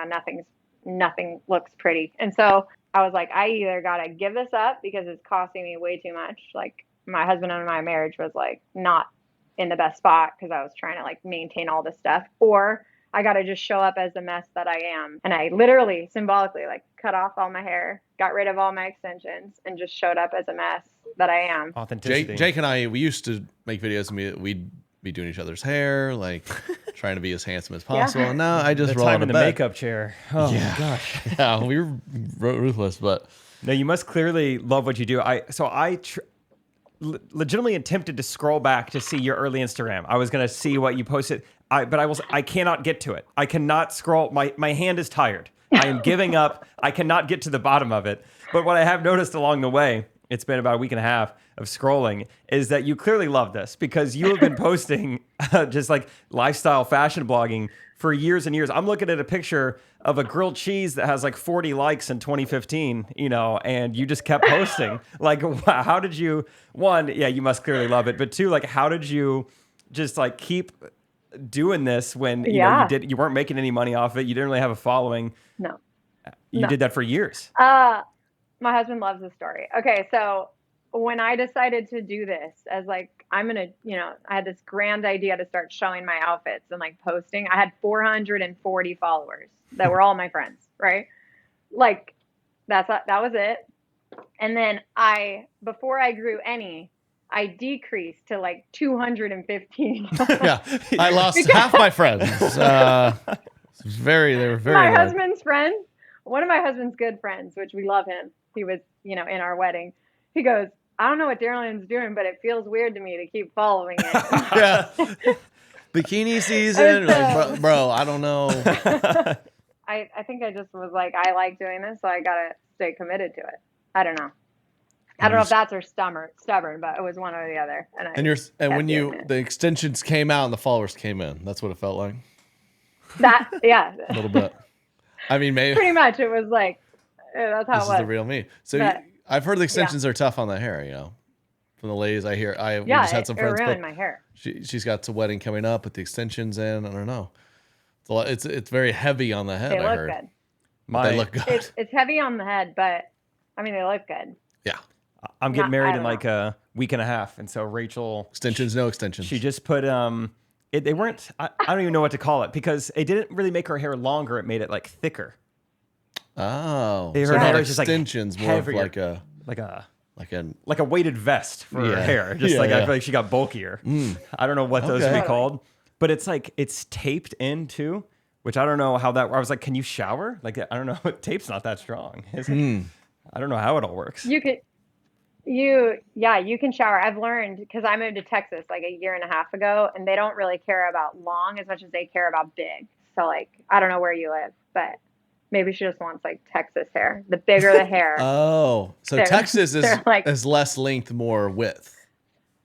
nothing looks pretty. And so I was like, I either got to give this up because it's costing me way too much. Like my husband and my marriage was like not in the best spot because I was trying to like maintain all this stuff, or I got to just show up as the mess that I am. And I literally symbolically like cut off all my hair, got rid of all my extensions, and just showed up as a mess that I am. Authenticity. Jake and I, we used to make videos and we'd be doing each other's hair, like trying to be as handsome as possible. And now I just The roll time out in of the bed. makeup chair. Oh my gosh. Yeah, we were ruthless, but No, you must clearly love what you do. I legitimately attempted to scroll back to see your early Instagram. I was gonna see what you posted, but I cannot get to it. I cannot scroll. My hand is tired. I am giving up. I cannot get to the bottom of it. But what I have noticed along the way, it's been about a week and a half of scrolling, is that you clearly love this because you have been posting just like lifestyle fashion blogging for years and years. I'm looking at a picture of a grilled cheese that has like 40 likes in 2015, and you just kept posting. Like, how did you, one, yeah, you must clearly love it, but two, like, how did you just like keep doing this when you weren't making any money off it? You didn't really have a following. No. You did that for years. My husband loves this story. Okay, so when I decided to do this as like, I'm going to, I had this grand idea to start showing my outfits and like posting. I had 440 followers that were all my friends, right? Like that was it. And then before I grew any, I decreased to like 215. yeah, I lost half my friends. They were very. My hard. husband's friend, one of my husband's good friends, which we love him. He was, in our wedding. He goes, I don't know what Daryl-Ann's doing, but it feels weird to me to keep following it. Yeah. Bikini season, like, bro, I don't know. I think I just was like, I like doing this, so I gotta stay committed to it. I don't know. I don't know if that's or stubborn, but it was one or the other. And when the extensions came out and the followers came in, that's what it felt like. Yeah, a little bit. I mean, maybe pretty much. It was like that's how this it was. is the real me. So I've heard the extensions are tough on the hair. From the ladies I hear. We just had some friends. It ruined my hair. She's got a wedding coming up with the extensions in. I don't know. It's very heavy on the head. They I look heard. good. They look good. It's heavy on the head, but I mean they look good. Yeah. I'm getting married in like a week and a half. And so Rachel, Extensions, no extensions. she just put they weren't. I don't even know what to call it because it didn't really make her hair longer. It made it like thicker. Oh, Her so not hair is just like extensions, more of heavier. like a like a weighted vest for her Yeah. hair. Just Yeah, like I yeah. feel like she got bulkier. I don't know what those would Okay. be called, but it's like it's taped in too, which I don't know how that. I was like, can you shower? Like I don't know. Tape's not that strong. Is it? I don't know how it all works. You can shower. I've learned because I moved to Texas like a year and a half ago, and they don't really care about long as much as they care about big. So like, I don't know where you live, but maybe she just wants like Texas hair. The bigger the hair. Oh, so They're- Texas they're like- is less length, more width.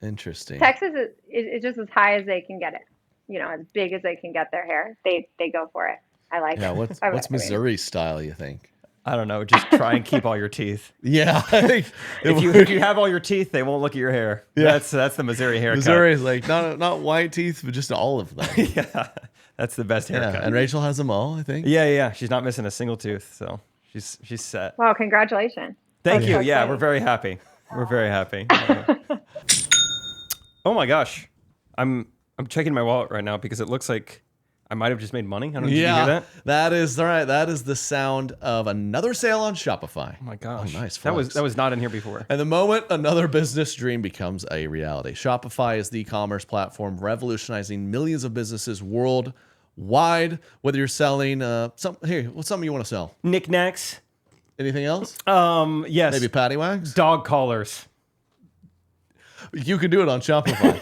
Interesting. Texas is just as high as they can get it. You know, as big as they can get their hair. They go for it. I like Yeah, it. what's Missouri style, you think? I don't know. Just try and keep all your teeth. Yeah. I think If you have all your teeth, they won't look at your hair. Yeah. That's the Missouri haircut. Missouri is like not white teeth, but just all of them. Yeah, that's the best Yeah, haircut. and Rachel has them all, I think. Yeah. She's not missing a single tooth, so she's set. Wow, congratulations. Thank That's you. so Yeah, exciting. we're very happy. We're very happy. Oh my gosh, I'm checking my wallet right now because it looks like I might have just made money. I don't know. Did you hear that? that is all right. That is the sound of another sale on Shopify. Oh my gosh, nice. That flex. was not in here before. And the moment another business dream becomes a reality, Shopify is the e-commerce platform revolutionizing millions of businesses worldwide. Whether you're selling what's something you want to sell? Knickknacks. Anything else? Yes. Maybe patty wags? Dog collars. You can do it on Shopify.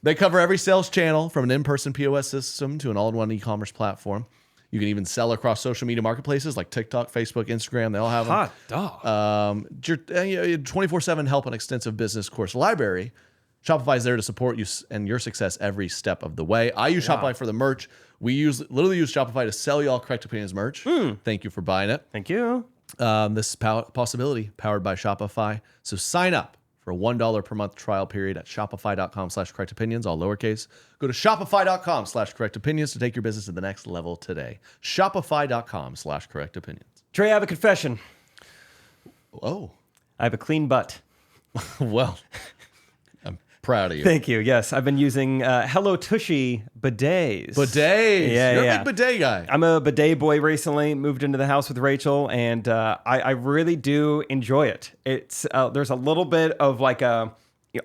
They cover every sales channel from an in-person POS system to an all-in-one e-commerce platform. You can even sell across social media marketplaces like TikTok, Facebook, Instagram. They all have them. Hot dog. Your 24/7 help and extensive business course library. Shopify is there to support you and your success every step of the way. I use Shopify for the merch. We literally use Shopify to sell y'all Correct Opinions merch. Thank you for buying it. Thank you. This possibility powered by Shopify. So sign up for a $1 per month trial period at shopify.com/correctopinions, all lowercase. Go to shopify.com/correctopinions to take your business to the next level today. Shopify.com/correctopinions. Trey, I have a confession. Oh, I have a clean butt. well, I'm proud of you. Thank you. Yes, I've been using Hello Tushy bidets. Bidets. Yeah, You're yeah. a big bidet guy. I'm a bidet boy recently, moved into the house with Rachel, and I really do enjoy it. It's there's a little bit of like a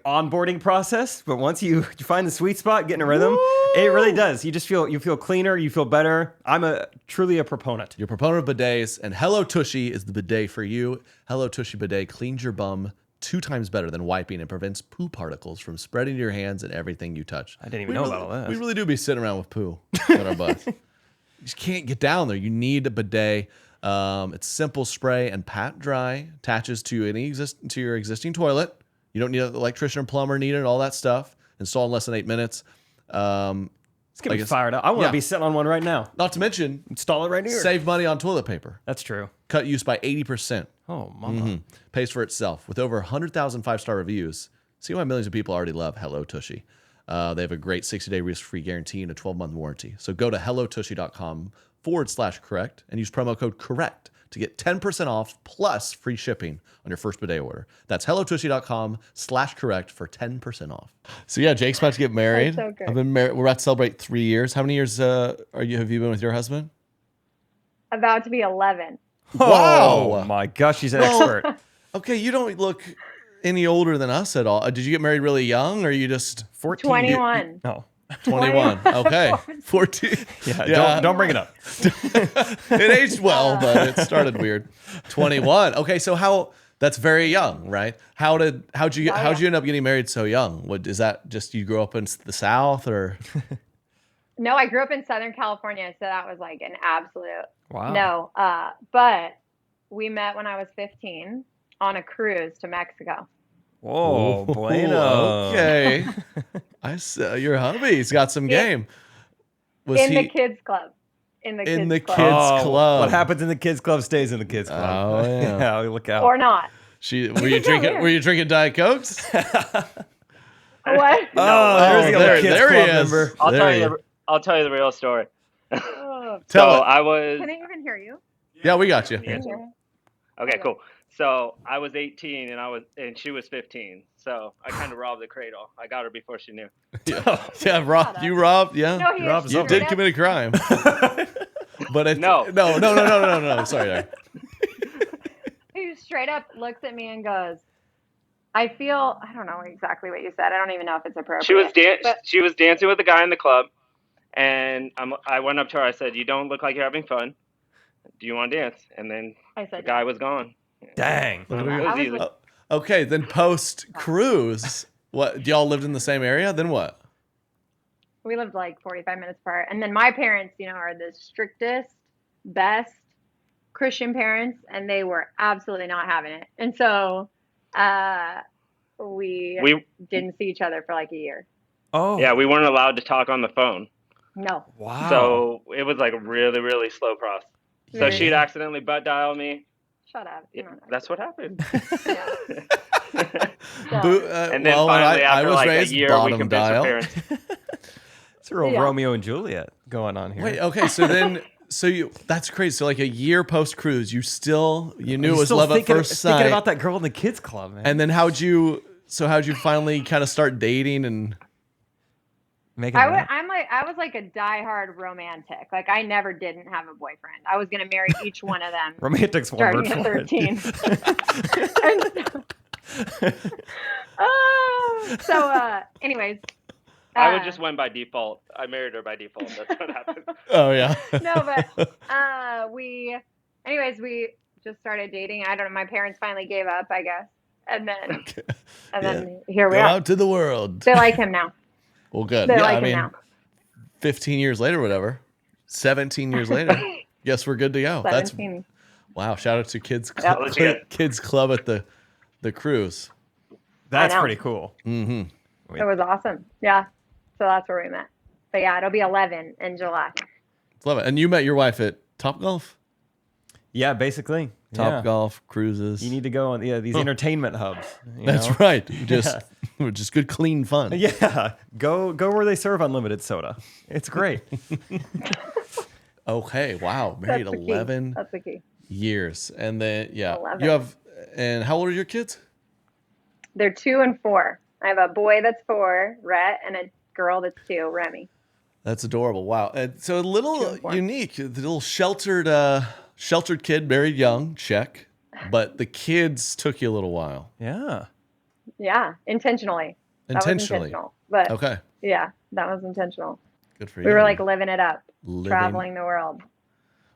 onboarding process, but once you find the sweet spot, get in a rhythm, it really does. You feel cleaner, you feel better. I'm truly a proponent. You're a proponent of bidets, and Hello Tushy is the bidet for you. Hello Tushy bidet cleans your bum 2 times better than wiping and prevents poo particles from spreading to your hands and everything you touch. I didn't even know about all that. We really do be sitting around with poo on our butts. You just can't get down there. You need a bidet. It's simple spray and pat dry. Attaches to your existing toilet. You don't need an electrician or plumber needed, all that stuff. Install in less than 8 minutes. It's getting me fired up. I want to be sitting on one right now. Not to mention, Install it right here. save money on toilet paper. That's true. Cut use by 80%. Oh, mama. Pays for itself. With over 100,000 5-star reviews, see why millions of people already love Hello Tushy. They have a great 60-day risk-free guarantee and a 12-month warranty. So go to hellotushy.com/correct and use promo code CORRECT to get 10% off plus free shipping on your first bidet order. That's hellotushy.com/correct for 10% off. So yeah, Jake's about to get married. That's so good. I've been married. We're about to celebrate 3 years. How many years have you been with your husband? About to be 11. Oh Wow. my gosh, she's an expert. Okay, you don't look any older than us at all. Did you get married really young, or are you just 14. 21. No. 21? Okay, 14. Yeah, don't bring it up. It aged well, but it started weird. 21. Okay, so that's very young, right? How'd you end up getting married so young? Is that just you grew up in the South, or? No, I grew up in Southern California, so that was like an absolute Wow. no. But we met when I was 15 on a cruise to Mexico. Whoa, bueno. Okay. Your hubby's got some game. The kids club. In the kids club. kids club. What happens in the kids club stays in the kids club. Oh, yeah. Yeah, look out. Or not. Were you drinking Diet Cokes? What? Oh, there's the other kids there he club is. member. I'll tell you the real story. Oh, Tell it. I was. can I even hear you? Yeah, we got you. Yeah. Okay, cool. So I was 18 and she was 15. So I kind of robbed the cradle. I got her before she knew. Yeah, Rob, you robbed. Yeah, No, he Rob's is you over did straight commit a crime. But it's, No. no. Sorry. He straight up looks at me and goes, I don't know exactly what you said. I don't even know if it's appropriate. She was dancing with a guy in the club, and I went up to her. I said, "You don't look like you're having fun. Do you want to dance?" And then I said, the guy was gone. Dang. It was easy. Okay, then post cruise, what? Y'all lived in the same area? Then what? we lived like 45 minutes apart. And then my parents, are the strictest, best Christian parents, and they were absolutely not having it. And so we didn't see each other for like a year. Oh. Yeah, we weren't allowed to talk on the phone. No. Wow. So it was like a really, really slow process. So Very- she'd accidentally butt dial me. Shut up. Yeah, that's what happened. And then finally, I after was like a raised year, we bottom convinced dial. our parents. It's a real Yeah. Romeo and Juliet going on here. Wait, okay, that's crazy. So like a year post cruise, you knew it was still love at thinking, first sight. Thinking about that girl in the kids club, man. And then how'd you finally kind of start dating and Making it up. I was like a diehard romantic. Like I never didn't have a boyfriend. I was gonna marry each one of them. Romantic's one starting word at for it. 13. Anyways. I would just went by default. I married her by default. That's what happened. Oh yeah. No, but we just started dating. I don't know. My parents finally gave up, I guess. And then here we Go are. out to the world. They like him now. Well, good. They Yeah, like I him mean, now. 15 years later, whatever. 17 years later. Guess we're good to go. 17. Wow. Shout out to kids Yeah. kids club at the cruise. That's I know. pretty cool. Mm-hmm. It was awesome. Yeah. So that's where we met. But yeah, it'll be 11 in July. Love it. And you met your wife at Topgolf? Yeah, basically. Topgolf, cruises. You need to go on these entertainment hubs. That's know? right. Just good, clean fun. Yeah. Go where they serve unlimited soda. It's great. Okay. Wow. Married That's the key. 11 That's the key. years. And then, yeah. 11. And how old are your kids? They're 2 and 4. I have a boy that's 4, Rhett, and a girl that's 2, Remy. That's adorable. Wow. And so a little unique, the little sheltered kid, married young, check. But the kids took you a little while. Yeah. Yeah, intentionally. That was intentional. But Okay. yeah, that was intentional. Good for you. We were like living it up, Living- traveling the world.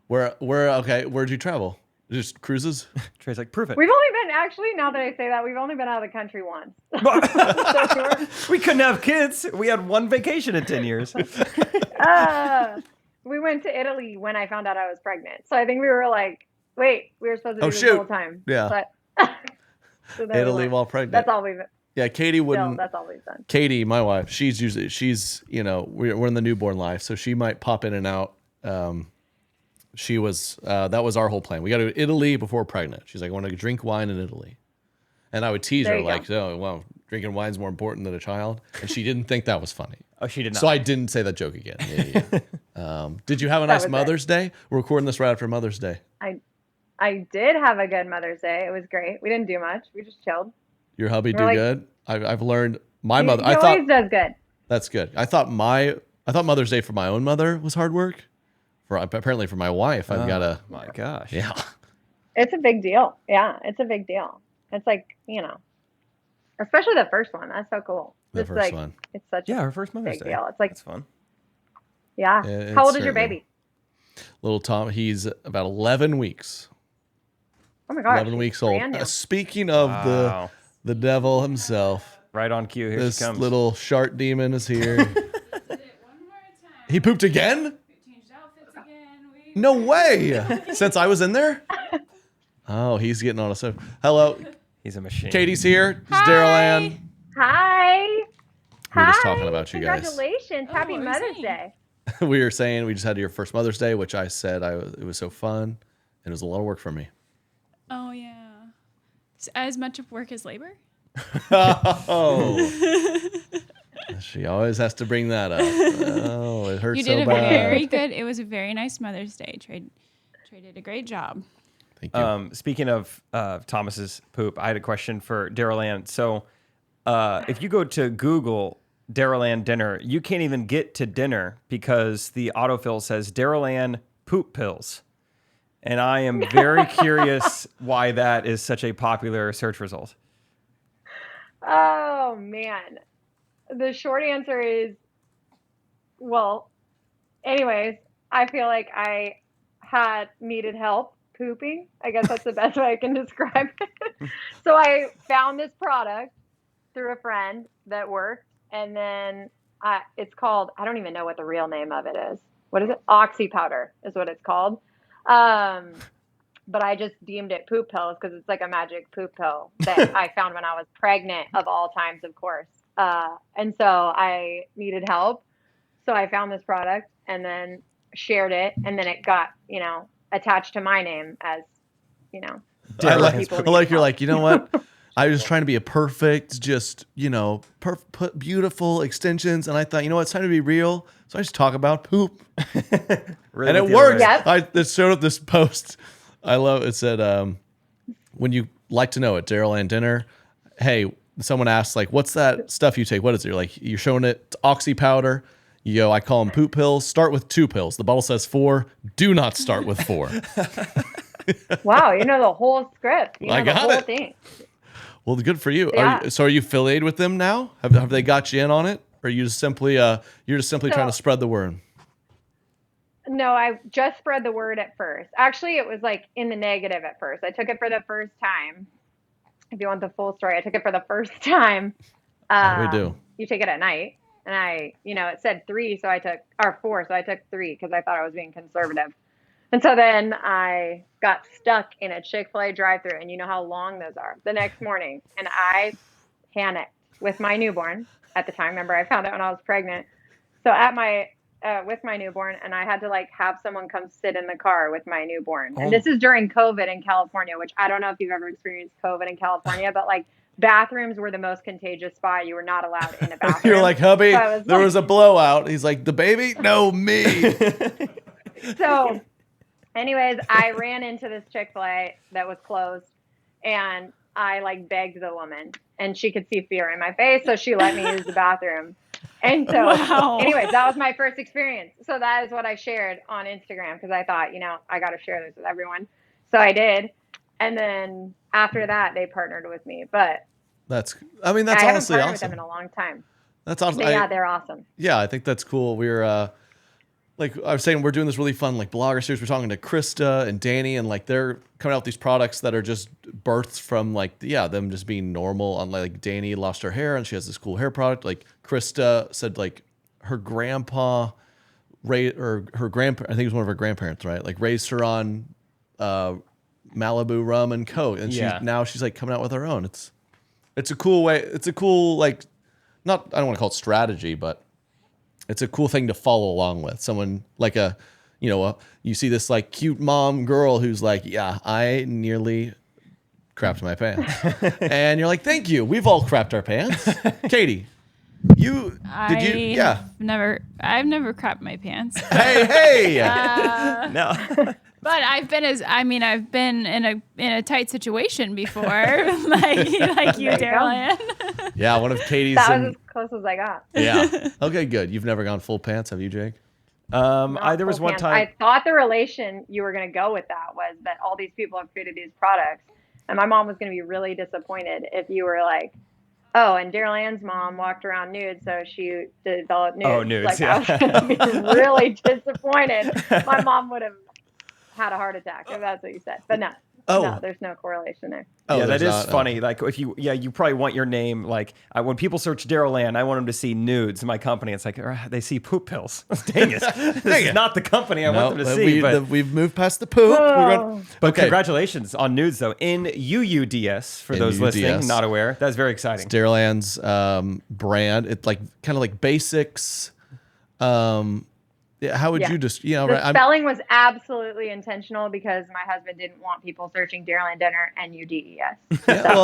Where'd you travel? Just cruises? Trey's like, prove it. We've only been, actually, now that I say that, we've only been out of the country once. We couldn't have kids. We had one vacation in 10 years. We went to Italy when I found out I was pregnant. So I think we were like, wait, we were supposed to do this the whole time. Yeah. But so then Italy we went. while pregnant. That's all we've Yeah, Katie wouldn't. that's all we've done. Katie, my wife, she's we're in the newborn life, so she might pop in and out. That was our whole plan. We got to Italy before pregnant. She's like, I want to drink wine in Italy. And I would tease her like, oh, well, drinking wine's more important than a child. And she didn't think that was funny. Oh, she did not. So I didn't say that joke again. Yeah. Did you have a nice was Mother's Day? We're recording this right after Mother's Day. I did have a good Mother's Day. It was great. We didn't do much. We just chilled. Your hubby We're do like- good? I've learned my mother. He always does good. That's good. I thought Mother's Day for my own mother was hard work. Apparently for my wife, I've got to. My gosh. Yeah. It's a big deal. Yeah, it's a big deal. It's like, especially the first one. That's so cool. The It's first like, one. It's such Yeah, a her first Mother's big Day. deal. It's like, That's fun. yeah. Yeah, How it's old is your certainly- baby? Little Tom, he's about 11 weeks. Oh my gosh. 11 weeks old. brand new. Speaking of Wow. the devil himself, Right on cue. Here this she comes. little shark demon is here. He pooped again? No way. Since I was in there? Oh, he's getting on us. Hello. He's a machine. Katie's here. It's Daryl-Ann. Hi. We were just talking about you guys. Congratulations. Happy what were you Mother's saying? Day. We were saying we just had your first Mother's Day, which I said it was so fun. And it was a lot of work for me. Oh yeah. As much of work as labor? Oh. She always has to bring that up. Oh, it hurts You so did a bad. very good. It was a very nice Mother's Day. Trey did a great job. Thank you. Speaking of Thomas's poop, I had a question for Daryl-Ann. So if you go to Google Daryl-Ann Denner, you can't even get to dinner because the autofill says Daryl-Ann Poop Pills. And I am very curious why that is such a popular search result. Oh, man. The short answer is, well, anyways, I feel like I had needed help pooping. I guess that's the best way I can describe it. So I found this product through a friend that worked, and then it's called, I don't even know what the real name of it is. What is it? Oxy powder is what it's called. But I just deemed it poop pills because it's like a magic poop pill that I found when I was pregnant, of all times, of course. And so I needed help. So I found this product and then shared it, and then it got, attached to my name as, I like you're like, you know what? I was trying to be a perfect, just, put beautiful extensions. And I thought, you know what? It's time to be real. So I just talk about poop. Really and it with the worked. Yep. It showed up this post. I love it. Said, when you like to know it, Daryl-Ann Denner. Hey, someone asked, like, what's that stuff you take? What is it? You're like, you're showing it, it's oxy powder. You go, I call them poop pills. Start with 2 pills. The bottle says 4. Do not start with 4. Wow, you know the whole script. You know I got the whole it. thing. Well, good for you. Yeah. Are you affiliated with them now? Have they got you in on it? Or are you just simply trying to spread the word? No, I just spread the word at first. Actually, it was like in the negative at first. I took it for the first time. If you want the full story, I took it for the first time. What do we do? You take it at night. And it said 3, so I took, or 4, so I took 3 because I thought I was being conservative. And so then I got stuck in a Chick-fil-A drive-thru, and you know how long those are, the next morning. And I panicked with my newborn at the time. Remember, I found out when I was pregnant. So with my newborn, and I had to have someone come sit in the car with my newborn. And this is during COVID in California, which I don't know if you've ever experienced COVID in California, but bathrooms were the most contagious spot. You were not allowed in a bathroom. You're like, hubby, So there was a blowout. He's like, the baby? No, me. So anyways, I ran into this Chick-fil-A that was closed, and I begged the woman, and she could see fear in my face, so she let me use the bathroom. And so anyways, that was my first experience. So that is what I shared on Instagram because I thought, I got to share this with everyone. So I did. And then after that, they partnered with me. But that's I honestly haven't partnered awesome. with them in a long time. That's awesome. But yeah, they're awesome. Yeah, I think that's cool. We're like I was saying, we're doing this really fun blogger series. We're talking to Krista and Danny, and they're coming out with these products that are just births from them just being normal. On Danny lost her hair and she has this cool hair product. Krista said her grandpa her grandpa, I think it was one of her grandparents, right? Raised her on Malibu rum and Coke, and she's coming out with her own. It's a cool way. It's a cool not, I don't want to call it strategy, but it's a cool thing to follow along with. Someone you see this cute mom girl who's I nearly crapped my pants. And you're like, thank you. We've all crapped our pants. Katie, I've never crapped my pants. Hey. No. But I've been in a tight situation before, like you, Daryl-Ann. Yeah, one of Katie's. That was as close as I got. Yeah. Okay, good. You've never gone full pants, have you, Jake? There was one time. I thought the relation you were going to go with that was that all these people have created these products, and my mom was going to be really disappointed if you were like, oh, and Daryl-Ann's mom walked around nude, so she developed nudes. Oh, nudes, I was going to be really disappointed. My mom would have had a heart attack if that's what you said. But no, there's no correlation there. Oh, yeah, that is funny. If you probably want your name, when people search Daryl-Ann, I want them to see nudes in my company. It's they see poop pills. Dang it. This is not the company I want them to see. We've moved past the poop. But congratulations on nudes, though. In UUDS, for those listening, not aware. That's very exciting. It's Daryl-Ann's brand. It's kind of basics. How would you just, The spelling was absolutely intentional because my husband didn't want people searching Daryl-Ann Denner and UDES. That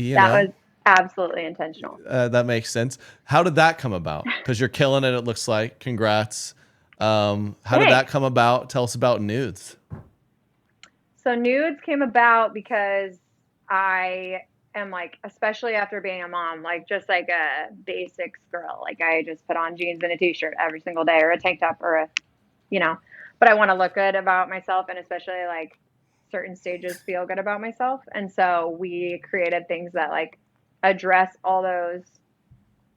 was absolutely intentional. That makes sense. How did that come about? Because you're killing it looks like. Congrats. How did that come about? Tell us about nudes. So nudes came about because I am like, especially after being a mom, like just like a basics girl. Like I just put on jeans and a t-shirt every single day or a tank top or but I want to look good about myself, and especially like certain stages feel good about myself. And so we created things that like address all those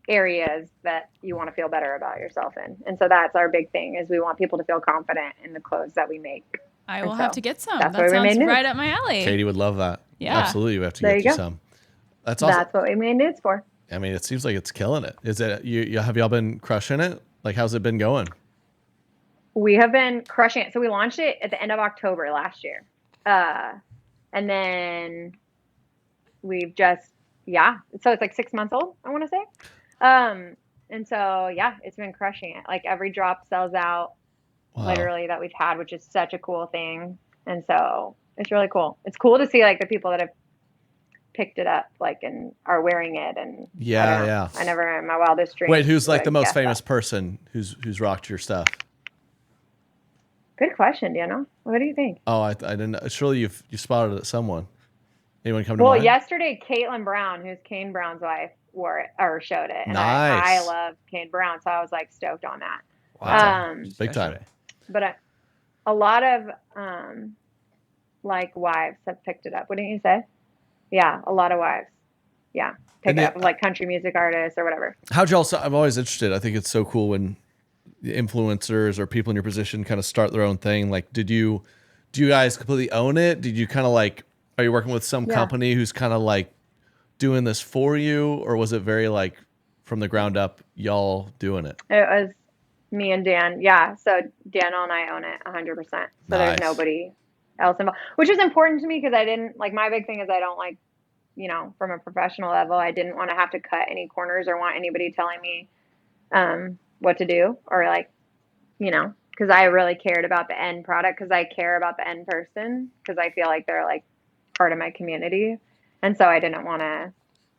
areas that you want to feel better about yourself in. And so that's our big thing, is we want people to feel confident in the clothes that we make. I will have to get some. That's That why we made sounds nudes. right up my alley. Katie would love that. Yeah. Absolutely. We have to There get you you go. some. That's awesome. That's what we made nudes for. I mean, it seems like it's killing it. Is it, you have y'all been crushing it? Like, how's it been going? We have been crushing it. So we launched it at the end of October last year. And then we've just, so it's like 6 months old, I want to say. And so, it's been crushing it. Like every drop sells out literally that we've had, which is such a cool thing. And so it's really cool. It's cool to see like the people that have picked it up, like, and are wearing it. And I never in my wildest dreams. Wait, who's like the most guess famous that. person who's rocked your stuff? Good question, Daniel. What do you think? Oh, I didn't know. Surely you spotted it, someone. Anyone come to Well, mind? yesterday, Caitlin Brown, who's Kane Brown's wife, wore it or showed it. And I Nice. love Kane Brown, so I was like stoked on that. Wow. Big time. But a lot of like wives have picked it up. Wouldn't you say? Yeah, a lot of wives. Yeah, pick it up, like country music artists or whatever. How'd y'all? I'm always interested. I think it's so cool when the influencers or people in your position kind of start their own thing. Like, do you guys completely own it? Did you kind of like? Are you working with some company who's kind of like doing this for you, or was it very like from the ground up, y'all doing it? It was me and Dan. Yeah, so Daniel and I own it 100%. So there's nobody else involved, which is important to me because I didn't like. My big thing is I don't like, from a professional level, I didn't want to have to cut any corners or want anybody telling me what to do, or like, because I really cared about the end product, because I care about the end person, because I feel like they're like part of my community. And so I didn't want to,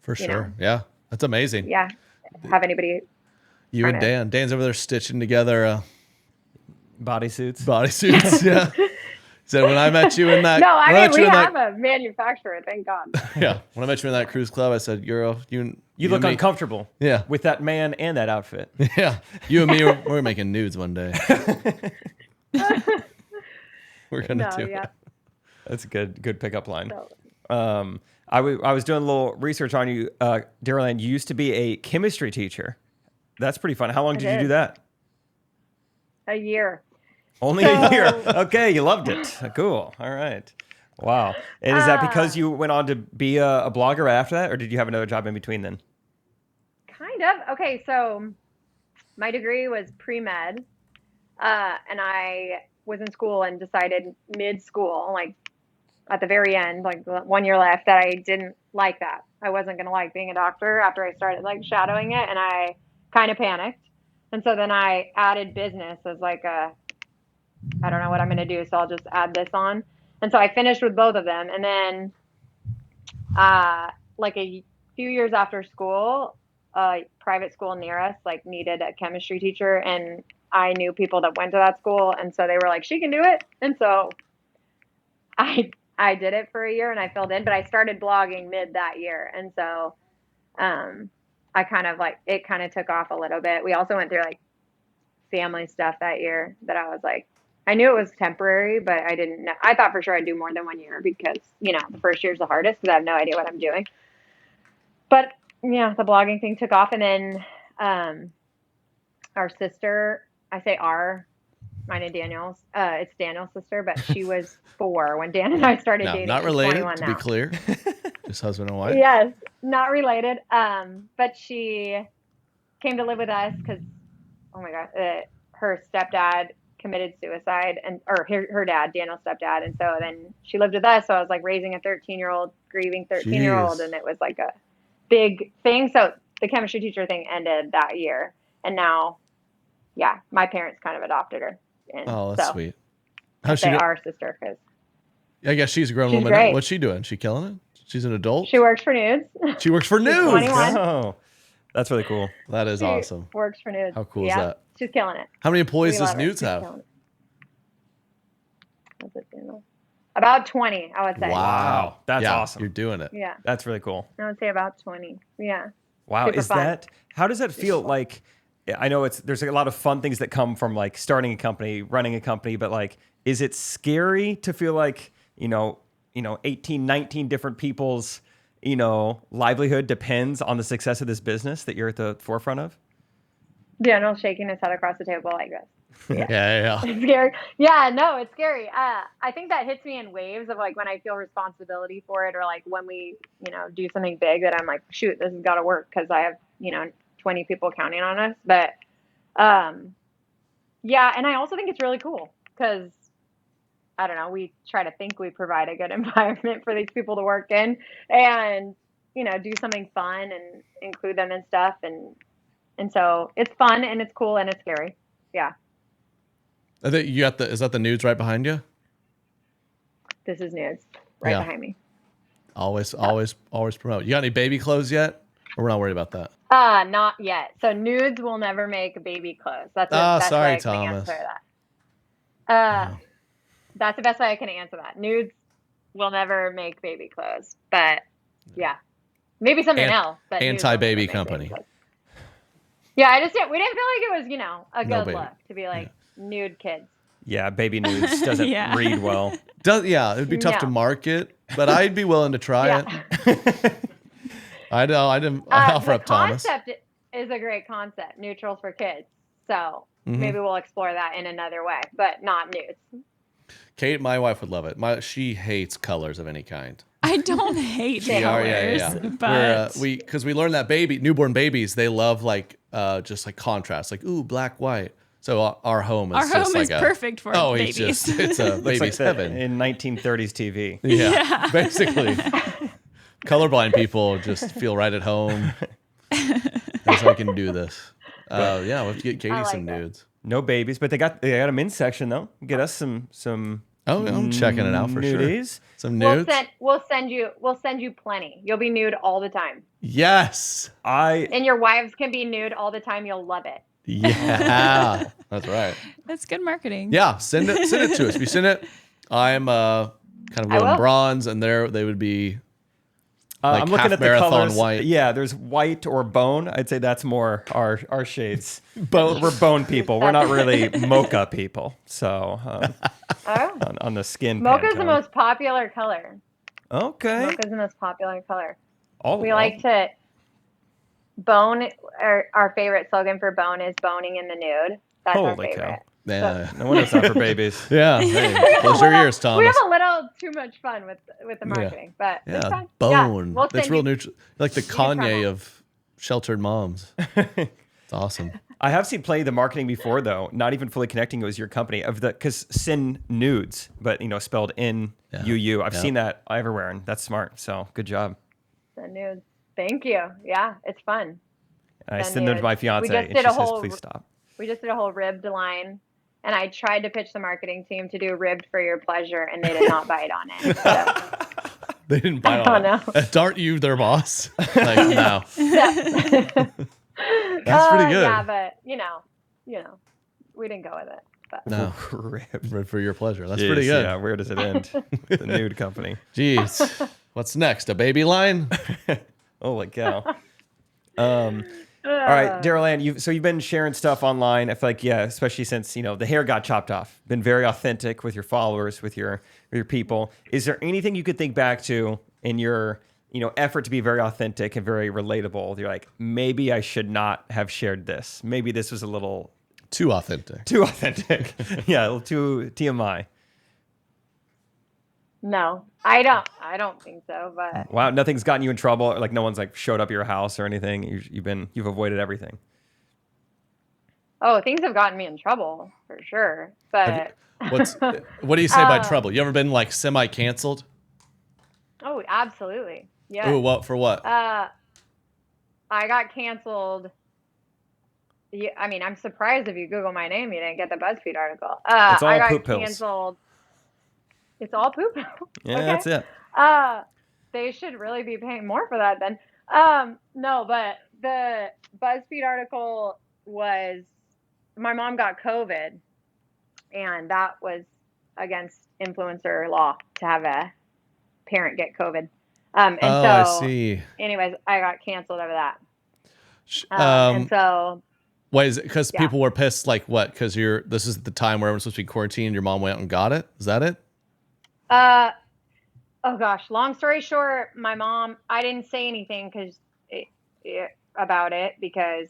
For sure. Yeah. That's amazing. Yeah. Have anybody. You and Dan. Dan's over there stitching together bodysuits. Yeah. So when I met you in that, no, I mean, we have a manufacturer, thank God. Yeah. When I met you in that cruise club, I said, you look uncomfortable. Yeah. With that man and that outfit. Yeah. You and me, we're making nudes one day. We're going to do it. That's a good pickup line. I was doing a little research on you. Daryl-Ann, you used to be a chemistry teacher. That's pretty fun. How long did you do that? A year. Only a year. Okay, you loved it. Cool. All right. Wow. And is that because you went on to be a blogger after that, or did you have another job in between then? Kind of. Okay, so my degree was pre-med, and I was in school and decided mid-school, like at the very end, like 1 year left, that I didn't like that. I wasn't going to like being a doctor after I started like shadowing it, and I kind of panicked. And so then I added business as like I don't know what I'm going to do, so I'll just add this on. And so I finished with both of them. And then like a few years after school, a private school near us like needed a chemistry teacher, and I knew people that went to that school, and so they were like, she can do it. And so I did it for a year and I filled in, but I started blogging mid that year. And so I kind of like, it kind of took off a little bit. We also went through like family stuff that year that I was like, I knew it was temporary, but I didn't know. I thought for sure I'd do more than 1 year because, the first year's the hardest because I have no idea what I'm doing. But yeah, the blogging thing took off. And then our sister, I say mine and Daniel's, it's Daniel's sister, but she was 4 when Dan and I started dating. Not related, to now. be clear. Just husband and wife. Yes, not related. But she came to live with us because, oh my God, her stepdad committed suicide, or her dad, Daniel's stepdad. And so then she lived with us. So I was like raising a 13-year-old, grieving 13-year-old. And it was like a big thing. So the chemistry teacher thing ended that year. And now, my parents kind of adopted her. And that's sweet. How's she? Our sister, because I guess she's a grown woman. Great. What's she doing? She killing it? She's an adult? She works for Nudes. She works for Nudes. 21. Oh, that's really cool. That is awesome. Works for Nudes. How cool is that? She's killing it. How many employees does Nudes have? About 20, I would say. Wow. That's Yeah, awesome. You're doing it. Yeah, That's really cool. I would say about 20. Yeah. Wow. Super Is fun. that, how does that feel like? I know there's a lot of fun things that come from like starting a company, running a company, but like, is it scary to feel like, 18, 19 different people's, livelihood depends on the success of this business that you're at the forefront of? Daniel's shaking his head across the table like this. Yeah. It's scary. Yeah, no, it's scary. I think that hits me in waves of like when I feel responsibility for it, or like when we, do something big that I'm like, shoot, this has got to work because I have, 20 people counting on us. But yeah, and I also think it's really cool because I don't know, we try to think we provide a good environment for these people to work in, and do something fun and include them in stuff, and so it's fun and it's cool and it's scary. Yeah. I think you got is that the nudes right behind you? This is nudes right behind me. Always promote. You got any baby clothes yet? Or we're not worried about that. Not yet. So nudes will never make baby clothes. That's the best sorry, way I can Thomas. answer that. That's the best way I can answer that. Nudes will never make baby clothes. But yeah. Maybe something else. But nudes will anti-baby never make company. baby clothes. Yeah, we didn't feel like it was, a No good baby. look to be like nude kids. Yeah, baby nudes doesn't read well. It'd be tough to market, but I'd be willing to try it. I know. I'd offer up Thomas. The concept is a great concept. Neutrals for kids. So maybe we'll explore that in another way, but not nudes. Kate, my wife would love it. She hates colors of any kind. I don't hate colors, Yeah. but Because we learned that newborn babies, they love like just like contrast, like black, white. So our home is perfect for babies. It's a baby's heaven in 1930s TV. Yeah. Basically. Colorblind people just feel right at home. That's how I can do this. We'll have to get Katie some nudes. No babies, but they got a men's section though. Get us some. Oh, I'm checking it out for nudies. Sure. Some nudes. We'll send you plenty. You'll be nude all the time. Yes. And your wives can be nude all the time. You'll love it. Yeah. That's right. That's good marketing. Yeah, send it to us. If you send it, I'm kind of going bronze, and they would be like I'm looking at the marathon colors. white. Yeah, there's white or bone. I'd say that's more our shades. We're bone people. We're not really mocha people. So on the skin. Mocha is the most popular color. Okay. Mocha is the most popular color. We like to bone. Our favorite slogan for bone is boning in the nude. That's our favorite. Cow. Yeah. No wonder it's not for babies. Yeah. Hey, close your ears, Thomas. We have a little too much fun with the marketing, but it's fun. Bone. Yeah, That's real neutral. Like the Kanye of sheltered moms. It's awesome. I have seen plenty of the marketing before, though. Not even fully connecting it was your company because Sin Nudes, but spelled N-U-U. I've seen that everywhere, and that's smart. So good job. The nudes. Thank you. Yeah, it's fun. I send them to my fiance, and she says, "Please stop." We just did a whole ribbed line. And I tried to pitch the marketing team to do ribbed for your pleasure, and they did not bite on it. So. They didn't bite on it. Aren't you their boss? Like, no. That's pretty good. Yeah, but we didn't go with it. But. No, ribbed for your pleasure. That's Jeez, pretty good. Yeah, where does it end? The nude company. Jeez, what's next? A baby line? Holy cow. All right, Daryl-Ann, you've been sharing stuff online. I feel like, especially since, the hair got chopped off. Been very authentic with your followers, with your people. Is there anything you could think back to in your, effort to be very authentic and very relatable? You're like, maybe I should not have shared this. Maybe this was a little... Too authentic. Yeah, a little too TMI. No, I don't think so. But wow, nothing's gotten you in trouble. Like no one's showed up at your house or anything. You've avoided everything. Oh, things have gotten me in trouble for sure. But what do you say by trouble? You ever been semi-canceled? Oh, absolutely. Yeah. Oh, what for what? I got canceled. I mean, I'm surprised if you Google my name, you didn't get the BuzzFeed article. It's all I got poop pills. canceled. It's all poop. Yeah, okay. That's it. They should really be paying more for that then. No, but the BuzzFeed article was my mom got COVID, and that was against influencer law to have a parent get COVID. And so, I see. anyways, I got canceled over that. And so, why is it? Because people were pissed. Like what? Because this is the time where everyone's supposed to be quarantined. Your mom went out and got it. Is that it? Oh gosh, long story short, my mom, I didn't say anything about it because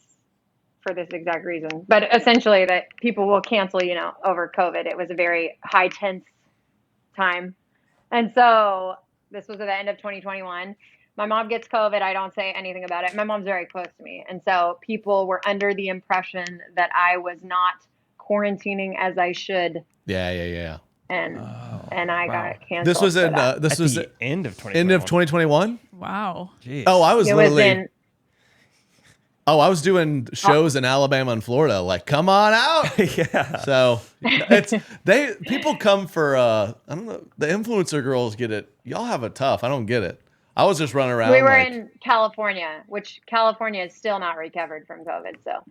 for this exact reason, but essentially that people will cancel, over COVID. It was a very high tense time. And so this was at the end of 2021. My mom gets COVID. I don't say anything about it. My mom's very close to me. And so people were under the impression that I was not quarantining as I should. Yeah. And I got canceled. This was in This was the end of 2021. End of 2021. Wow. Jeez. Oh, I was literally. I was doing Oh. shows in Alabama and Florida. Like, come on out. Yeah. So people come for I don't know. The influencer girls get it. Y'all have it tough. I don't get it. I was just running around. We were in California, which California is still not recovered from COVID. So,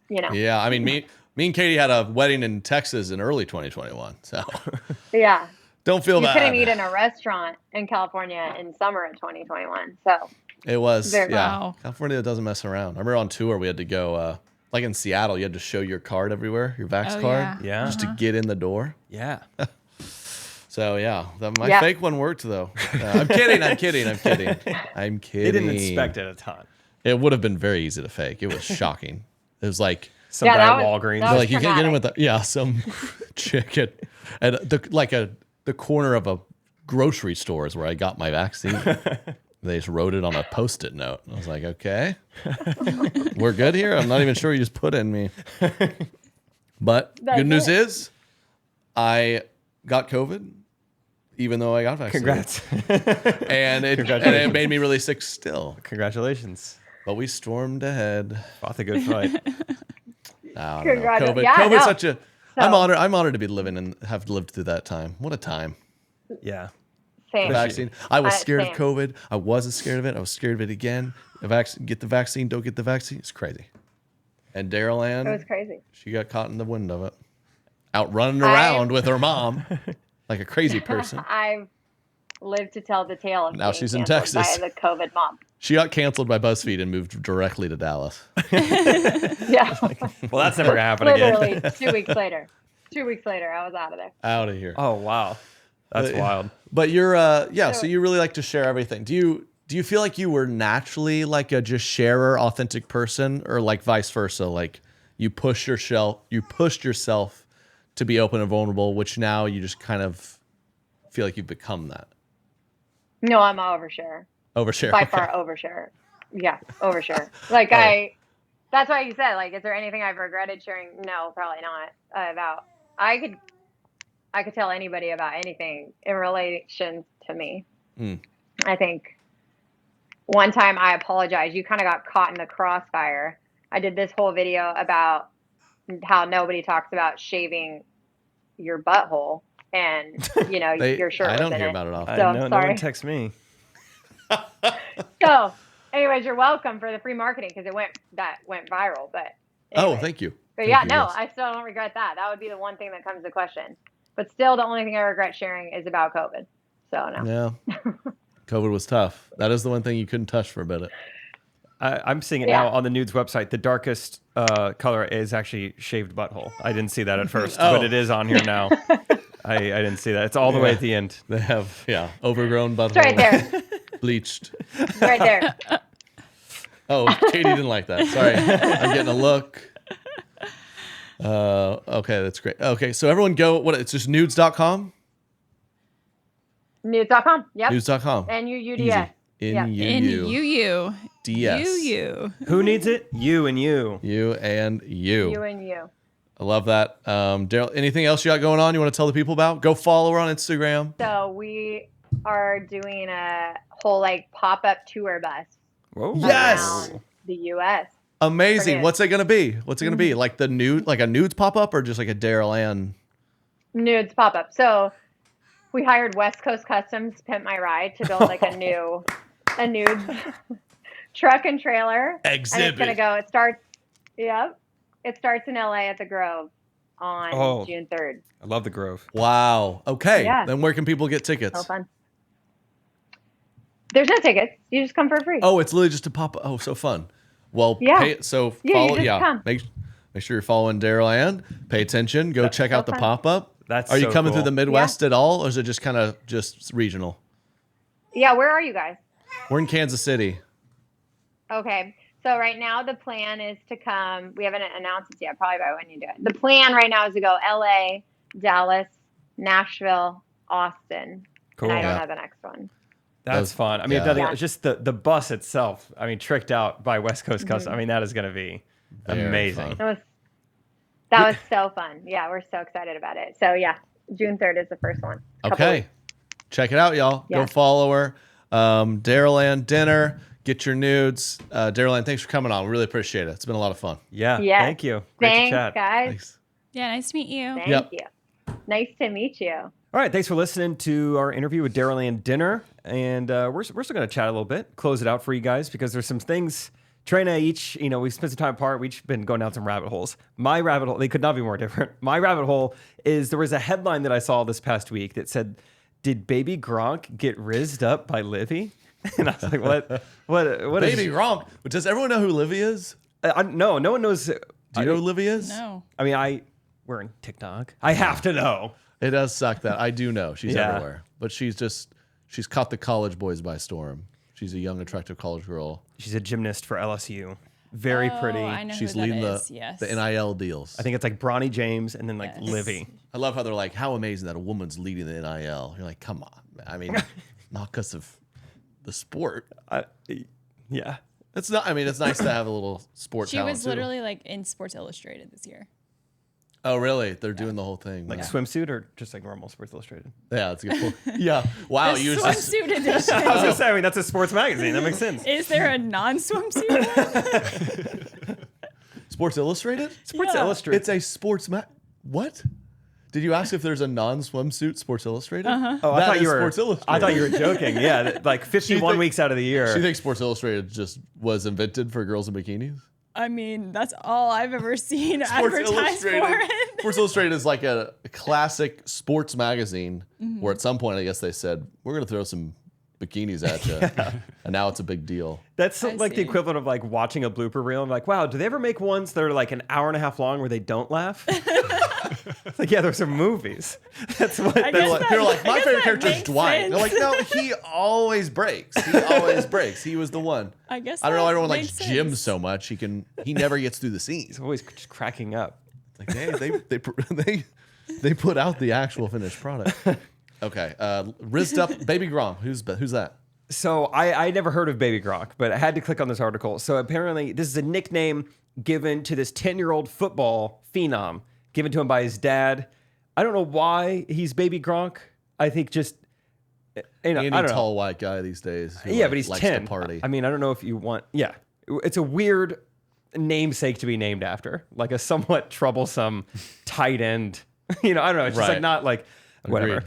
Yeah, I mean, me and Katie had a wedding in Texas in early 2021. So yeah. don't feel bad. You couldn't eat in a restaurant in California in summer of 2021. So it was, Wow. California doesn't mess around. I remember on tour we had to go, like in Seattle, you had to show your card everywhere, your Vax card, Yeah. just to get in the door. Yeah. So my fake one worked though. I'm kidding. They didn't inspect it a ton. It would have been very easy to fake. It was shocking. It was like some guy at Walgreens. that was like you can't get in traumatic. with some chick at the corner of a grocery store is where I got my vaccine. They just wrote it on a Post-it note. I was like, okay, we're good here. I'm not even sure you just put in me. But good news is I got COVID, even though I got vaccinated. Congrats. And it made me really sick still. Congratulations. But we stormed ahead. Fought the good fight. I don't know. COVID. Yeah, COVID's no. such a. I'm honored to be living and have lived through that time. What a time. Yeah. Same. The vaccine. I was scared of same. COVID. I wasn't scared of it. I was scared of it again. Get the vaccine. Don't get the vaccine. It's crazy. And Daryl-Ann, It was crazy. she got caught in the wind of it, out running around with her mom, like a crazy person. I've lived to tell the tale of Now being she's in canceled Texas. by the COVID mom. She got canceled by BuzzFeed and moved directly to Dallas. Yeah. Well, that's never gonna happen again. Literally 2 weeks later. 2 weeks later, I was out of there. Out of here. Oh wow, that's wild. But you're so you really like to share everything. Do you feel like you were naturally like a just sharer, authentic person, or like vice versa? Like you pushed yourself to be open and vulnerable, which now you just kind of feel like you've become that. No, I'm an overshare. Overshare. By okay. far overshare. Yeah, overshare. Like that's why you said, like, is there anything I've regretted sharing? No, probably not. About I could tell anybody about anything in relation to me. I think one time I apologized. You kind of got caught in the crossfire. I did this whole video about how nobody talks about shaving your butthole and your shirt. I was don't in hear it. about it often. So, No sorry. one texts me. So, anyways, you're welcome for the free marketing because it went viral. But anyways. Thank you. But Thank yeah, you, no, yes. I still don't regret that. That would be the one thing that comes to question. But still, the only thing I regret sharing is about COVID. So no. Yeah. COVID was tough. That is the one thing you couldn't touch for a bit. I'm seeing it now on the nudes website. The darkest color is actually shaved butthole. I didn't see that at first, but it is on here now. I didn't see that. It's all the way at the end. They have overgrown butthole. It's right there. Bleached. It's right there. Oh, Katie didn't like that. Sorry. I'm getting a look. Okay, that's great. Okay, so everyone go, it's just nudes.com? Nudes.com. Yep. Nudes.com. N-U-U-D-S. N-U-U. DS. You. Who needs it? You and you. You and you. You and you. I love that. Daryl, anything else you got going on you want to tell the people about? Go follow her on Instagram. So we are doing a whole pop-up tour bus. Whoa. Yes. Around the U.S. Amazing. Brilliant. What's it gonna be? What's it gonna be? Like a nudes pop-up or just like a Daryl-Ann? Nudes pop-up. So we hired West Coast Customs to pimp my ride to build a nude truck and trailer. Exhibit. And it's gonna go. It starts in LA at the Grove on June 3rd. I love the Grove. Wow. Okay. Yeah. Then where can people get tickets? So fun. There's no tickets. You just come for free. Oh, it's literally just a pop. Oh, so fun. Well, Yeah. So Yeah, follow. you just Yeah. come. Make sure you're following Daryl-Ann. Pay attention. Go check out the fun. pop up. That's Are you so coming cool. through the Midwest at all, or is it just kind of just regional? Yeah, where are you guys? We're in Kansas City. Okay. So right now the plan is to come. We haven't announced it yet, probably by when you do it. The plan right now is to go LA, Dallas, Nashville, Austin. Cool. And I don't Yeah. know the next one. That's fun. I mean, yeah. nothing, Yeah. just the bus itself. I mean, tricked out by West Coast Customs. I mean, that is going to be Very amazing. fun. That was so fun. Yeah, we're so excited about it. So yeah, June 3rd is the first one. Couple Okay. weeks. Check it out, y'all. Yeah. Go follow her. Daryl-Ann Denner. Get your nudes. Daryl-Ann, thanks for coming on. We really appreciate it. It's been a lot of fun. Yeah. Yes. Thank you. Great Thanks, to chat. guys. Thanks. Yeah, nice to meet you. Thank Yep. you. Nice to meet you. All right. Thanks for listening to our interview with Daryl-Ann Denner. And we're still going to chat a little bit, close it out for you guys, because there's some things. Trey and I each, we spent some time apart. We've each been going down some rabbit holes. My rabbit hole, they could not be more different. My rabbit hole is there was a headline that I saw this past week that said, "Did baby Gronk get rizzed up by Livvy?" And I was like, what is Baby Gronk. Does everyone know who Livvy is? No one knows. Do you know who Livvy is? No. I mean, we're in TikTok. I have to know. It does suck that. I do know. She's Yeah. everywhere. But she's caught the college boys by storm. She's a young, attractive college girl. She's a gymnast for LSU. Very pretty. I know She's who that leading is. Yes. the NIL deals. I think it's like Bronny James and then like Yes. Livvy. I love how they're like, how amazing that a woman's leading the NIL. You're like, come on. I mean, not because of the sport. Yeah. It's not. I mean, it's nice to have a little sport She talent was too. literally like in Sports Illustrated this year. Oh, really? They're doing the whole thing. Like swimsuit or just like normal Sports Illustrated? Yeah, that's a good point. Yeah. Wow. The You swimsuit edition. I was going to say, I mean, that's a sports magazine. That makes sense. Is there a non-swimsuit one? Sports Illustrated? Sports Yeah. Illustrated. It's a sports What? Did you ask if there's a non-swimsuit Sports Illustrated? Oh, I That thought is you were. Sports Illustrated. I thought you were joking. Yeah, like 51 weeks out of the year. She thinks Sports Illustrated just was invented for girls in bikinis? I mean, that's all I've ever seen advertised for it. Sports Illustrated is like a classic sports magazine where at some point I guess they said, we're going to throw some bikinis at you. And now it's a big deal. That's I like the see. equivalent of like watching a blooper reel. I'm like, wow, do they ever make ones that are like an hour and a half long where they don't laugh? It's like, yeah, those are movies. That's what I guess They're like, I my guess favorite that character is makes Dwight. sense. They're like, no, he always breaks. He always breaks. He was the one. I guess I don't know. that Everyone likes makes Jim sense. so much. He never gets through the scenes. He's always just cracking up. Like, hey, they put out the actual finished product. Okay, Rizzed up Baby Gronk. Who's that? So I never heard of Baby Gronk, but I had to click on this article. So apparently this is a nickname given to this 10-year-old football phenom, given to him by his dad. I don't know why he's Baby Gronk. I think just, Any I don't know. tall white guy these days. Who Yeah, but he's likes 10. to party. I mean, I don't know if you want, yeah. It's a weird namesake to be named after, like a somewhat troublesome tight end. I don't know. It's just Right. like not like whatever.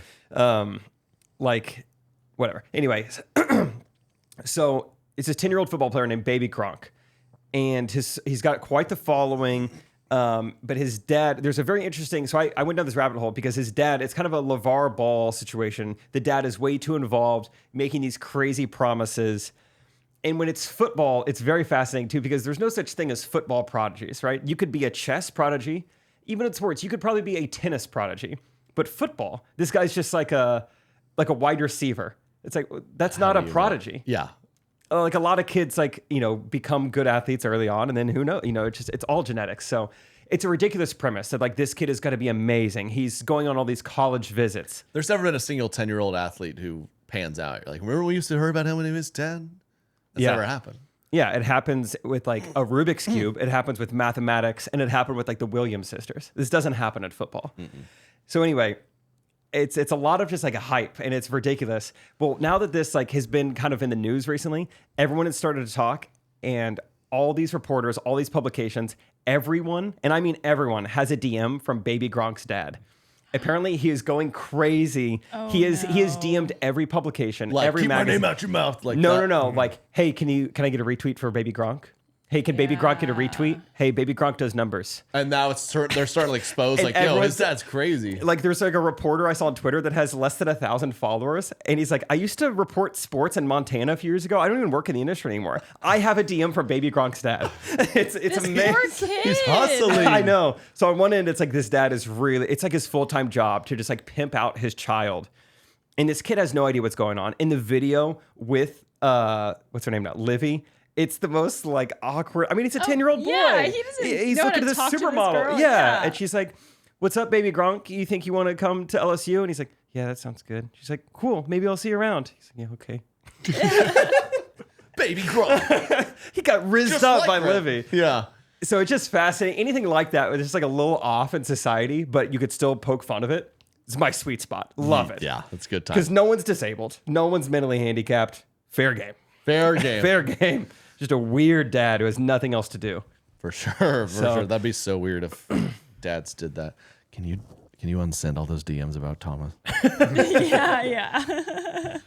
Like whatever. Anyways, so it's this 10-year-old football player named Baby Gronk, and he's got quite the following. But his dad, there's a very interesting. So I went down this rabbit hole because his dad, it's kind of a LeVar Ball situation. The dad is way too involved, making these crazy promises. And when it's football, it's very fascinating too, because there's no such thing as football prodigies, right? You could be a chess prodigy. Even in sports, you could probably be a tennis prodigy. But football, this guy's just like a wide receiver. It's like, that's not a prodigy. Yeah. Like a lot of kids, become good athletes early on, and then who knows? It's all genetics. So it's a ridiculous premise that like this kid is going to be amazing. He's going on all these college visits. There's never been a single 10-year-old athlete who pans out. You're like, remember we used to hear about him when he was 10? That's Yeah. never happened. Yeah, it happens with like a Rubik's Cube. It happens with mathematics, and it happened with like the Williams sisters. This doesn't happen at football. So anyway, it's a lot of just like a hype, and it's ridiculous. Well, now that this like has been kind of in the news recently, everyone has started to talk, and all these reporters, all these publications, everyone, and I mean everyone, has a DM from Baby Gronk's dad. Apparently, he is going crazy. He has DM'd every publication, Like, every keep magazine. my name out your mouth. Like No. that. Like, hey, can I get a retweet for Baby Gronk? Hey, can Baby Gronk get a retweet? Hey, Baby Gronk does numbers. And now they're starting to expose, And like, yo, everyone's- his dad's crazy. Like, there's like a reporter I saw on Twitter that has less than 1,000 followers, and he's like, I used to report sports in Montana a few years ago. I don't even work in the industry anymore. I have a DM from Baby Gronk's dad. It's This amazing. poor kid. He's hustling. I know. So on one end, it's like this dad is really, it's like his full-time job to just like pimp out his child. And this kid has no idea what's going on. In the video with, what's her name now? Livvy. It's the most like awkward. I mean, it's a 10-year-old boy. yeah, he doesn't He's know how looking to at talk this to this supermodel. girl. Yeah. Yeah. And she's like, what's up, Baby Gronk? You think you want to come to LSU? And he's like, yeah, that sounds good. She's like, cool. Maybe I'll see you around. He's like, yeah, okay. Baby Gronk. He got rizzed Just up like by that. Livvy. Yeah. So it's just fascinating. Anything like that, where it's just like a little off in society, but you could still poke fun of it. It's my sweet spot. Love it. Yeah, that's a good time. Because no one's disabled. No one's mentally handicapped. Fair game. Fair game. Fair game. Just a weird dad who has nothing else to do. For sure. So- Sure. That'd be so weird if dads did that. Can you unsend all those DMs about Thomas? Yeah.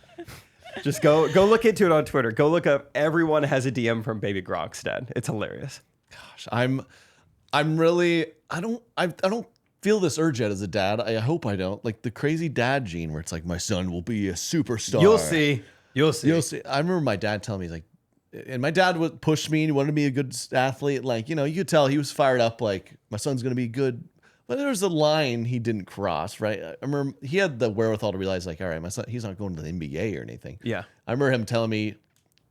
Just go look into it on Twitter. Go look up everyone has a DM from Baby Gronk's dad. It's hilarious. Gosh, I'm really I don't feel this urge yet as a dad. I hope I don't. Like the crazy dad gene where it's like my son will be a superstar. You'll see. You'll see. You'll see. I remember my dad telling me, he's like, and my dad would push me and he wanted to be a good athlete. Like, you know, you could tell he was fired up, like, my son's going to be good. But there was a line he didn't cross, right? I remember he had the wherewithal to realize, like, all right, my son, he's not going to the NBA or anything. Yeah. I remember him telling me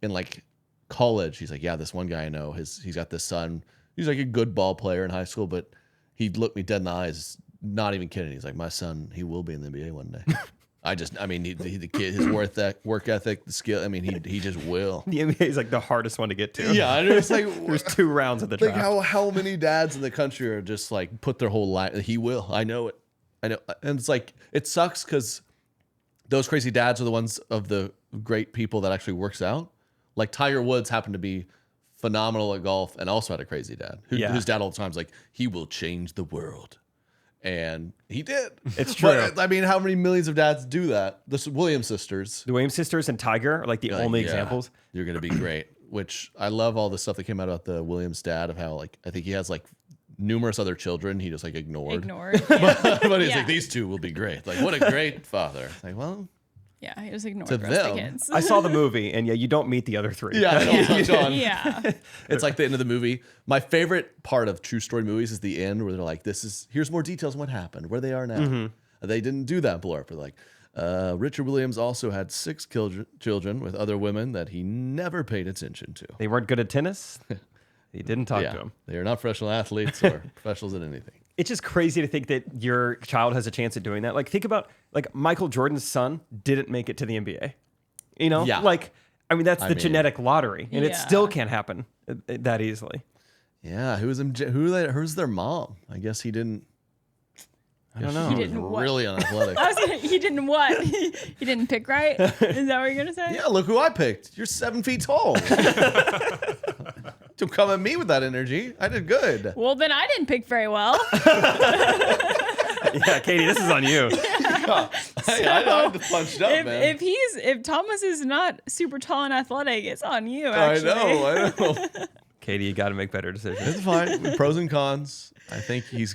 in like college, he's like, yeah, this one guy I know, he's got this son. He's like a good ball player in high school, but he looked me dead in the eyes, not even kidding. He's like, my son, he will be in the NBA one day. The kid, his work ethic, the skill. I mean, he just will. The NBA is like the hardest one to get to. Yeah, and it's like There's 2 rounds of the like draft. how many dads in the country are just like put their whole life. He will. I know it. I know, and it's like it sucks because those crazy dads are the ones of the great people that actually works out. Like Tiger Woods happened to be phenomenal at golf and also had a crazy dad whose dad all the time is like, he will change the world. And he did. It's true. But, I mean, how many millions of dads do that? The Williams sisters. The Williams sisters and Tiger are like the only examples. You're going to be great. Which I love all the stuff that came out about the Williams dad of how, like, I think he has like numerous other children he just like ignored. But he's like, these 2 will be great. Like, what a great father. Like, well, Yeah, he just ignored To the rest of them, the kids. I saw the movie, and yeah, you don't meet the other 3. yeah, I don't touch on. Yeah. It's like the end of the movie. My favorite part of true story movies is the end where they're like, here's more details on what happened, where they are now. They didn't do that blurb. They're like, Richard Williams also had 6 children with other women that he never paid attention to. They weren't good at tennis. He didn't talk to him. They are not professional athletes or professionals at anything. It's just crazy to think that your child has a chance at doing that. Like, think about, like, Michael Jordan's son didn't make it to the NBA. You know? Yeah. Like, I mean, that's the genetic lottery, and it Yeah. still can't happen that easily. Yeah, who's their mom? I guess he didn't. I don't know. He He was didn't what? really unathletic. He didn't what? He didn't pick right? Is that what you're gonna say? Yeah, look who I picked. You're 7 feet tall. Don't come at me with that energy. I did good. Well, then I didn't pick very well. Yeah, Katie, this is on you. Hey, I just punched up, man. if Thomas is not super tall and athletic, it's on you. Actually, I know. Katie, you got to make better decisions. It's fine. Pros and cons. I think he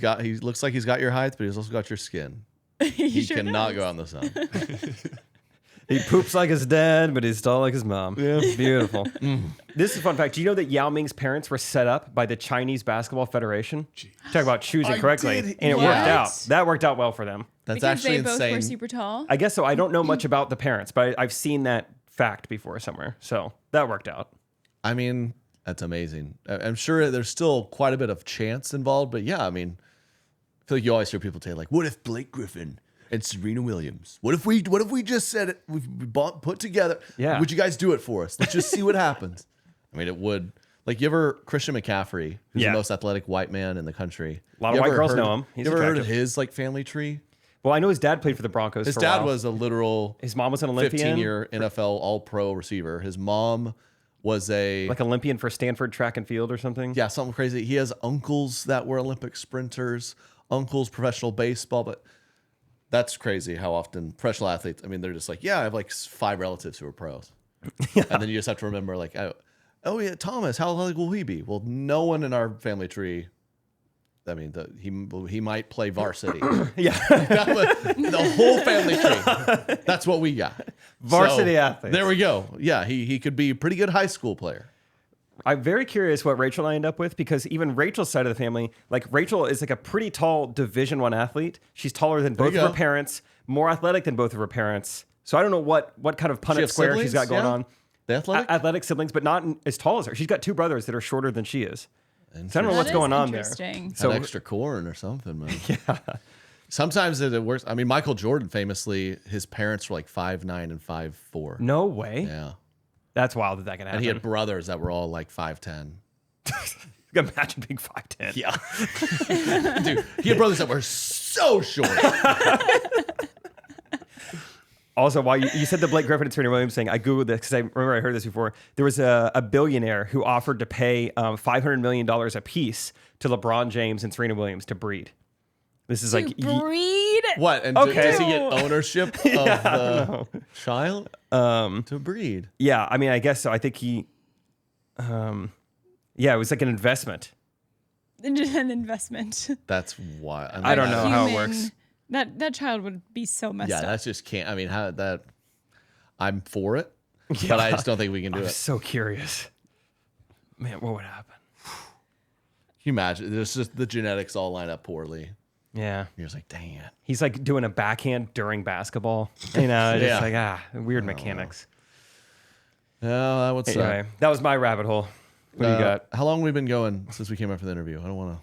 looks like he's got your height, but he's also got your skin. He sure cannot does. go out in the sun. He poops like his dad, but he's tall like his mom. Yeah. Beautiful. This is a fun fact. Do you know that Yao Ming's parents were set up by the Chinese Basketball Federation? Talk about choosing I correctly. did- And it What? worked out. That worked out well for them. That's because actually they both insane. were super tall. I guess so. I don't know much about the parents, but I've seen that fact before somewhere. So that worked out. I mean, that's amazing. I'm sure there's still quite a bit of chance involved, but yeah, I mean, I feel like you always hear people say, like, what if Blake Griffin and Serena Williams? What if we just said it, we put together? Yeah. Would you guys do it for us? Let's just see what happens. I mean, it would. Like, you ever, Christian McCaffrey, who's Yeah. the most athletic white man in the country. A lot of You white ever girls heard- know him. He's you ever heard of attractive. his, like, family tree? Well, I know his dad played for the Broncos. His for a dad while. was a literal His mom was an Olympian. 15-year NFL All-Pro receiver. His mom was a... Like Olympian for Stanford track and field or something. Yeah, something crazy. He has uncles that were Olympic sprinters, uncles professional baseball, but that's crazy how often professional athletes, I mean, they're just like, yeah, I have like 5 relatives who are pros. And then you just have to remember, like, Oh yeah, Thomas. How old will he be? Well, no one in our family tree. I mean, he might play varsity. Yeah. The whole family tree. That's what we got. Varsity athletes. There we go. Yeah, he could be a pretty good high school player. I'm very curious what Rachel I end up with, because even Rachel's side of the family, like Rachel is like a pretty tall Division I athlete. She's taller than both of her parents, more athletic than both of her parents. So I don't know what kind of Punnett square she's got going on. The athletic? Athletic siblings, but not as tall as her. She's got 2 brothers that are shorter than she is. So I don't know what's going on there. So extra corn or something, man. Yeah. Sometimes it works. I mean, Michael Jordan famously, his parents were like 5'9" and 5'4". No way. Yeah. That's wild that can happen. And he had brothers that were all like 5'10". Imagine being 5'10". Yeah. Dude, he had brothers that were so short. Also, while you said the Blake Griffin and Serena Williams thing, I Googled this because I remember I heard this before. There was a billionaire who offered to pay $500 million a piece to LeBron James and Serena Williams to breed. This is like... breed? What? And does he get ownership of the child? To breed. Yeah, I mean, I guess so. I think he... yeah, it was like an investment. An investment. That's why. I don't know how it works. That child would be so messed up. Yeah, that's just can't. I mean, how that? I'm for it, but I just don't think we can do it. I'm so curious. Man, what would happen? Can you imagine? There's just the genetics all line up poorly. Yeah. You're just like, dang it. He's like doing a backhand during basketball. You know, just like, weird mechanics. Yeah, that would suck. Anyway, that was my rabbit hole. What do you got? How long have we been going since we came up for the interview? I don't want to.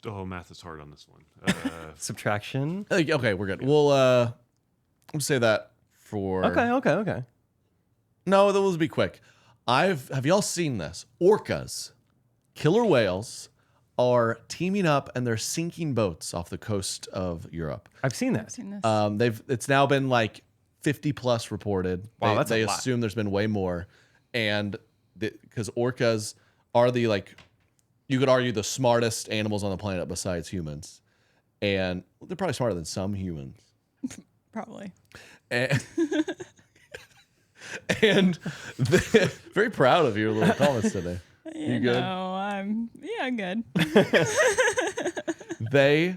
Oh, math is hard on this one. Subtraction. Okay, we're good. We'll say that for. Okay. No, those will be quick. Have y'all seen this? Orcas, killer whales, are teaming up and they're sinking boats off the coast of Europe. I've seen that. It's now been like 50 plus reported. Wow, they a lot. assume there's been way more, and because orcas are the you could argue the smartest animals on the planet besides humans, and they're probably smarter than some humans. Probably. And they're very proud of your little comments today. You good? No, I'm good. They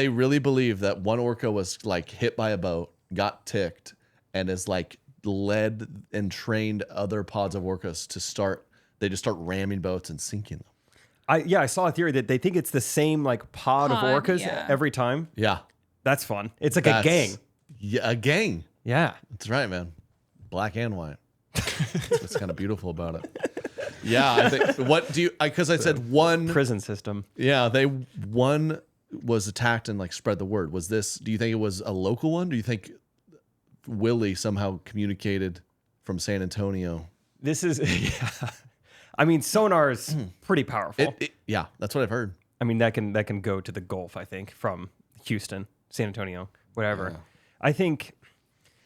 really believe that one orca was like hit by a boat, got ticked, and is like led and trained other pods of orcas to start ramming boats and sinking them. I saw a theory that they think it's the same like pod of orcas every time. Yeah. That's fun. It's like a gang. Yeah, a gang. Yeah. That's right, man. Black and white. That's what's kind of beautiful about it. Yeah, I think because I said one prison system. Yeah, one was attacked and like spread the word. Do you think it was a local one? Do you think Willie somehow communicated from San Antonio? This is I mean, sonar is pretty powerful. Yeah, that's what I've heard. I mean, that can go to the Gulf, I think, from Houston, San Antonio, whatever. Yeah.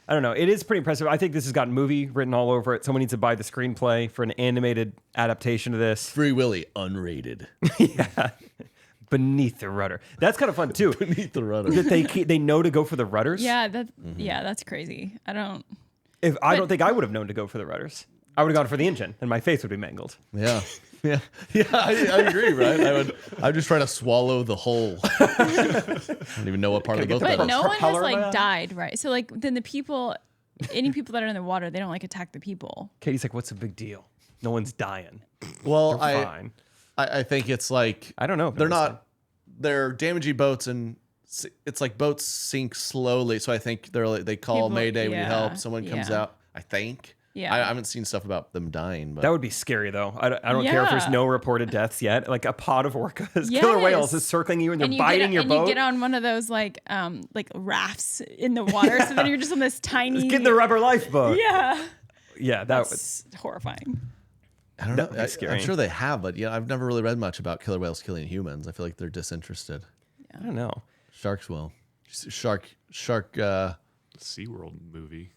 I don't know. It is pretty impressive. I think this has got a movie written all over it. Someone needs to buy the screenplay for an animated adaptation of this. Free Willy, unrated. Yeah. Beneath the rudder. That's kind of fun too. Beneath the rudder. That they know to go for the rudders. Yeah, that's crazy. I don't think I would have known to go for the rudders. I would have gone for the engine, and my face would be mangled. Yeah. I agree, right? I'm just trying to swallow the whole. I don't even know what part of the boat that is. But no one has like died, right? So like then any people that are in the water, they don't like attack the people. Katie's like, what's the big deal? No one's dying. Well, they're fine. I think it's like I don't know. They're damaging boats, and it's like boats sink slowly. So I think they call Mayday, we help. Someone comes out. I think. Yeah. I haven't seen stuff about them dying, but that would be scary though. I don't care if there's no reported deaths yet. Like a pod of orcas, killer whales is circling you and they're biting your boat. You get on one of those like rafts in the water, so then you're just on this tiny. Get in the rubber lifeboat. Yeah. Yeah, that's horrifying. I don't know. I'm sure they have, but I've never really read much about killer whales killing humans. I feel like they're disinterested. Yeah. I don't know. Sharks will. Shark. SeaWorld movie.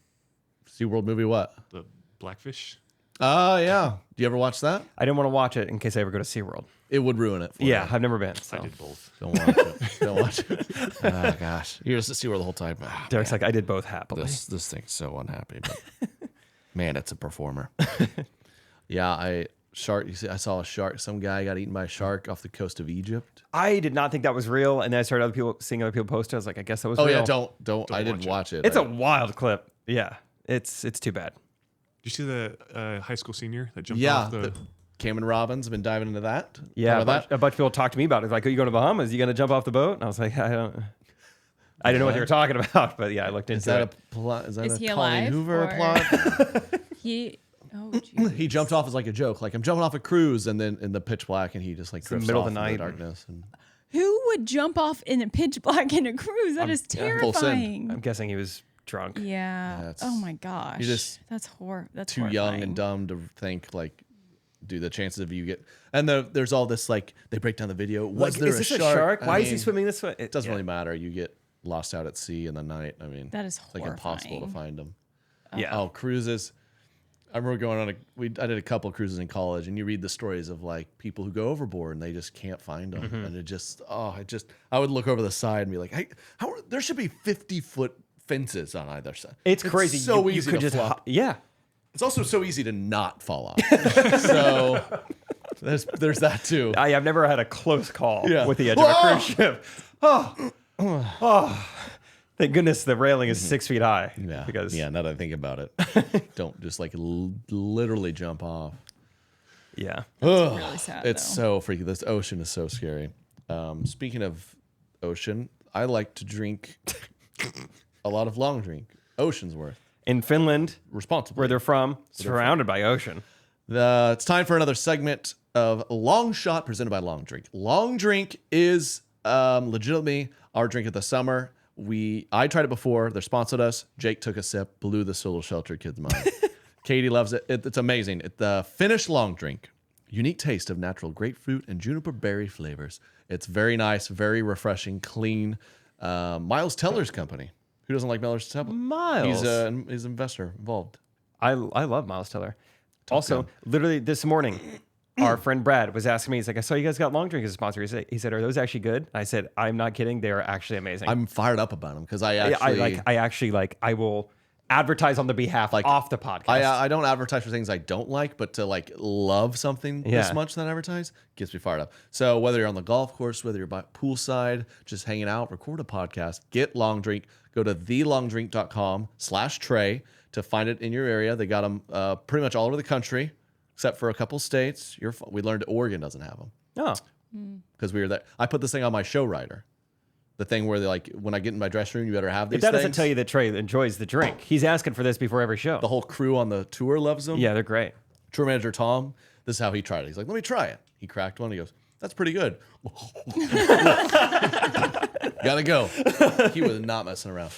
SeaWorld movie what? The Blackfish. Oh, yeah. Do you ever watch that? I didn't want to watch it in case I ever go to SeaWorld. It would ruin it for you. I've never been. So. I did both. Don't watch it. Don't watch it. Oh, gosh. You're just at SeaWorld the whole time. Oh, Derek's like, I did both happily. This thing's so unhappy, but man, it's a performer. Yeah, shark. You see, I saw a shark. Some guy got eaten by a shark off the coast of Egypt. I did not think that was real, and then I started seeing other people post it. I was like, I guess that was real. Yeah, don't. I didn't watch it. It's a wild clip. Yeah, it's too bad. Did you see the high school senior that jumped Yeah, off the... Cameron Robbins been diving into that. Yeah, How about a bunch of people talked to me about it. Like, are you going to Bahamas? You going to jump off the boat? And I was like, I didn't know what they were talking about, but yeah, I looked into Is that it. a plot? Is that Is a he Colleen alive, Hoover or- plot? He He jumped off as like a joke, like I'm jumping off a cruise, and then in the pitch black, and he just like the drifts middle of off the into night. darkness. And Who would jump off in a pitch black in a cruise? That is full send. terrifying. I'm guessing he was drunk. Yeah. That's- Oh my gosh. You're just that's That's too young horrifying. and dumb to think like, do the chances of you get and there's all this like they break down the video. Was Like, there is this a shark? I Why is he mean, swimming this way? It doesn't really matter. You get lost out at sea in the night. I mean, That is it's like impossible to horrifying. find them. Yeah. Oh, cruises. I remember going on I did a couple of cruises in college, and you read the stories of like people who go overboard and they just can't find them, and it just I would look over the side and be like, hey, there should be 50-foot fences on either side. It's crazy. So you easy could to just flop. yeah. It's also so easy to not fall off. So there's that too. I've never had a close call Yeah. with the edge of a cruise ship. Oh. Thank goodness the railing is 6 feet high. Yeah. Because now that I think about it, don't just like literally jump off. yeah. Ugh, really sad, it's though. so freaky. This ocean is so scary. Speaking of ocean, I like to drink a lot of long drink. Ocean's worth. In Finland, Responsibly. where they're from, surrounded by ocean. It's time for another segment of Long Shot presented by Long Drink. Long Drink is legitimately our drink of the summer. I tried it before. They sponsored us. Jake took a sip, blew this little sheltered kid's mind. Katie loves it. It's amazing. It's the Finnish Long Drink. Unique taste of natural grapefruit and juniper berry flavors. It's very nice, very refreshing, clean. Miles Teller's company. Who doesn't like Miles Teller? Miles. He's an investor involved. I love Miles Teller. Also, literally this morning, our friend Brad was asking me, he's like, I saw you guys got Long Drink as a sponsor. He said, are those actually good? I said, I'm not kidding. They are actually amazing. I'm fired up about them because I will advertise on the behalf off the podcast. I don't advertise for things I don't like, but to like love something this Yeah. much that I advertise gets me fired up. So whether you're on the golf course, whether you're by poolside, just hanging out, record a podcast, get Long Drink. Go to thelongdrink.com/Trey to find it in your area. They got them pretty much all over the country, except for a couple states. We learned Oregon doesn't have them Oh, because we were there. I put this thing on my show rider. The thing where they like, when I get in my dressing room, you better have these but that things. doesn't tell you that Trey enjoys the drink. He's asking for this before every show. The whole crew on the tour loves them. Yeah, they're great. Tour manager Tom, this is how he tried it. He's like, let me try it. He cracked one. He goes, that's pretty good. Gotta go. He was not messing around.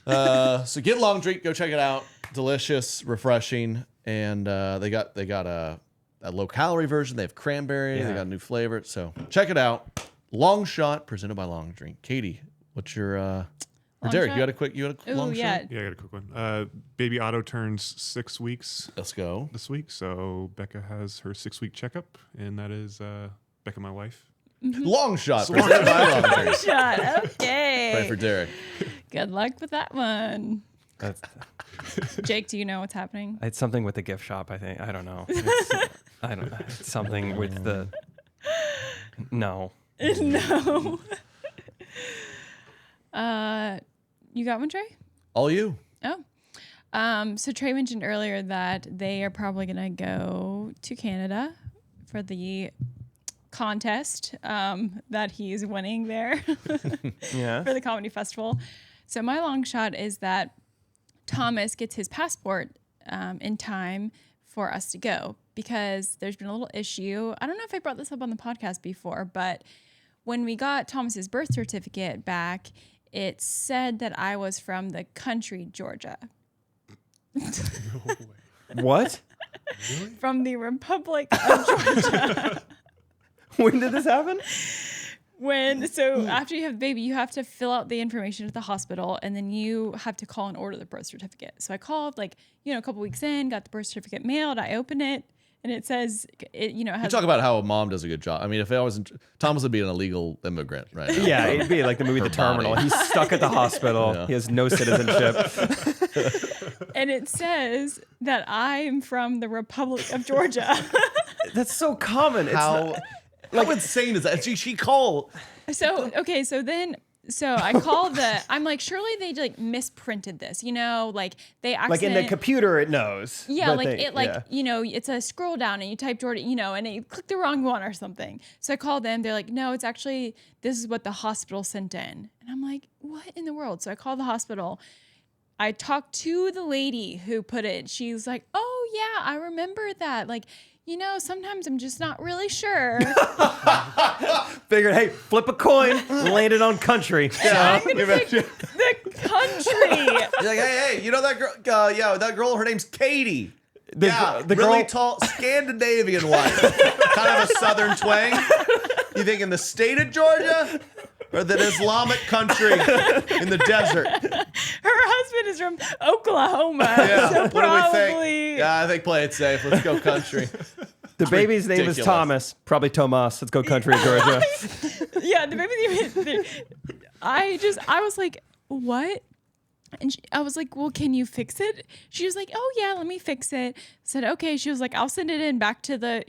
So get Long Drink. Go check it out. Delicious, refreshing, and they got a low calorie version. They have cranberry. Yeah. They got a new flavor. So check it out. Long Shot presented by Long Drink. Katie, what's your or Long Derek? shot? You got a Ooh, long yeah. shot? Yeah, I got a quick one. Baby Otto turns 6 weeks Let's go. this week, so Becca has her 6-week checkup, and that is Becca, my wife. Long Shot presented by Long Drink. Shot. Okay. Pray for Derek. Good luck with that one. That's, Jake, do you know what's happening? it's something with the gift shop, I think. I don't know. I don't know. It's something with the... No. No. You got one, Trey? All you. Oh. So Trey mentioned earlier that they are probably gonna go to Canada for the contest that he's winning there Yeah. for the comedy festival. So my long shot is that Thomas gets his passport in time for us to go, because there's been a little issue. I don't know if I brought this up on the podcast before, but when we got Thomas's birth certificate back, it said that I was from the country Georgia. What? From the Republic of Georgia. When did this happen? So after you have the baby, you have to fill out the information at the hospital, and then you have to call and order the birth certificate. So I called a couple weeks in, got the birth certificate mailed. I opened it, and it says, it You has talk about how a mom does a good job. I mean, if I wasn't, Thomas would be an illegal immigrant right now. Yeah, it'd be like the movie The Terminal. body. He's stuck at the hospital. Yeah. He has no citizenship. and it says that I'm from the Republic of Georgia. That's so common. It's How insane is that? She called. So I called I'm like, surely they like misprinted this, like they like in accidentally. the computer, it knows. Yeah, but like they- yeah. it's a scroll down and you type Georgia, and you click the wrong one or something. So I called them. They're like, no, it's actually, this is what the hospital sent in. And I'm like, what in the world? So I called the hospital. I talked to the lady who put it. She's like, oh yeah, I remember that. Like, sometimes I'm just not really sure. Figured, hey, flip a coin, landed on country. I'm gonna pick the country. You're like, hey, you know that girl? That girl. Her name's Katie. The really girl- tall, Scandinavian wife, kind of a southern twang. You think in the state of Georgia or the Islamic country in the desert? Her husband is from Oklahoma. Yeah. So What do we think? probably. Yeah, I think play it safe. Let's go country. The baby's name is ridiculous. Thomas. Probably Tomas. Let's go country, Georgia. Yeah, the baby. I was like, what? And I was like, well, can you fix it? She was like, oh yeah, let me fix it. I said, okay. She was like, I'll send it in back to the,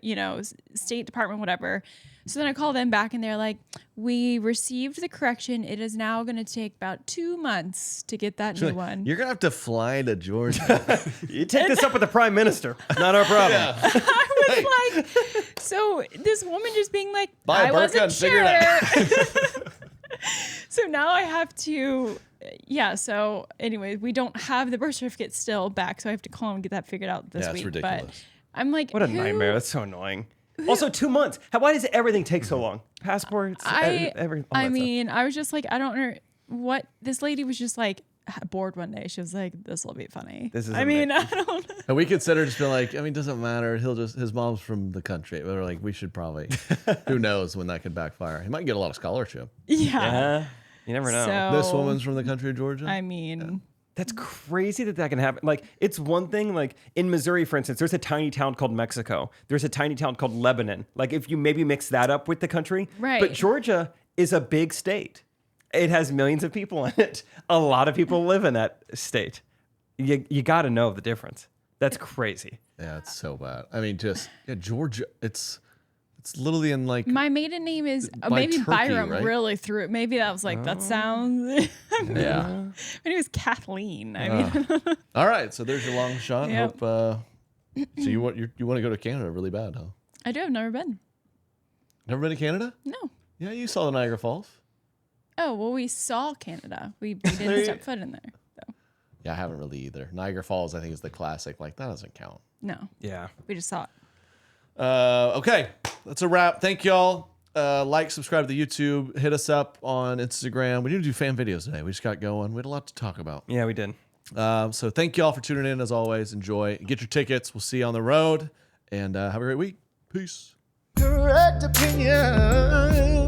State Department, whatever. So then I called them back and they're like, we received the correction. It is now going to take about 2 months to get that new one. You're gonna have to fly to Georgia. You take this up with the prime minister. Not our problem. I was like, so this woman just being like, Buy a I burqa wasn't and figure it sure. So now I have to, so anyway, we don't have the birth certificate still back. So I have to call and get that figured out this Yeah, it's week. ridiculous. But I'm like, What a nightmare. That's so annoying. Also, 2 months. Why does everything take so long? Passports, everything. I mean, I was just like, I don't know what this lady was just like bored one day. She was like, this will be funny. This is I mean, I don't know. And we consider just being like, I mean, it doesn't matter. His mom's from the country. We're like, we should probably, who knows when that could backfire. He might get a lot of scholarship. Yeah. You never know. So, This woman's from the country of Georgia. I mean, That's crazy that can happen. Like, it's one thing, like, in Missouri, for instance, there's a tiny town called Mexico. There's a tiny town called Lebanon. Like, if you maybe mix that up with the country. Right. But Georgia is a big state. It has millions of people in it. A lot of people live in that state. You got to know the difference. That's crazy. Yeah, it's so bad. I mean, Georgia, it's literally in like. my maiden name is By maybe Turkey, Byram right? really threw it. Maybe that was like, that sounds. Yeah. My name was Kathleen. I mean, All right, so there's your long shot. Yep. Hope. So you want to go to Canada really bad, huh? I do. I've never been. Never been to Canada? No. Yeah, you saw the Niagara Falls. Oh, well, we saw Canada. We didn't step foot in there. So, Yeah, I haven't really either. Niagara Falls, I think, is the classic. Like, that doesn't count. no. Yeah. We just saw it. Okay, that's a wrap. Thank y'all. Like, subscribe to the YouTube. Hit us up on Instagram. We need to do fan videos today. We just got going. We had a lot to talk about. Yeah, we did. So thank y'all for tuning in as always. Enjoy. Get your tickets. We'll see you on the road. And have a great week. Peace. Correct opinion.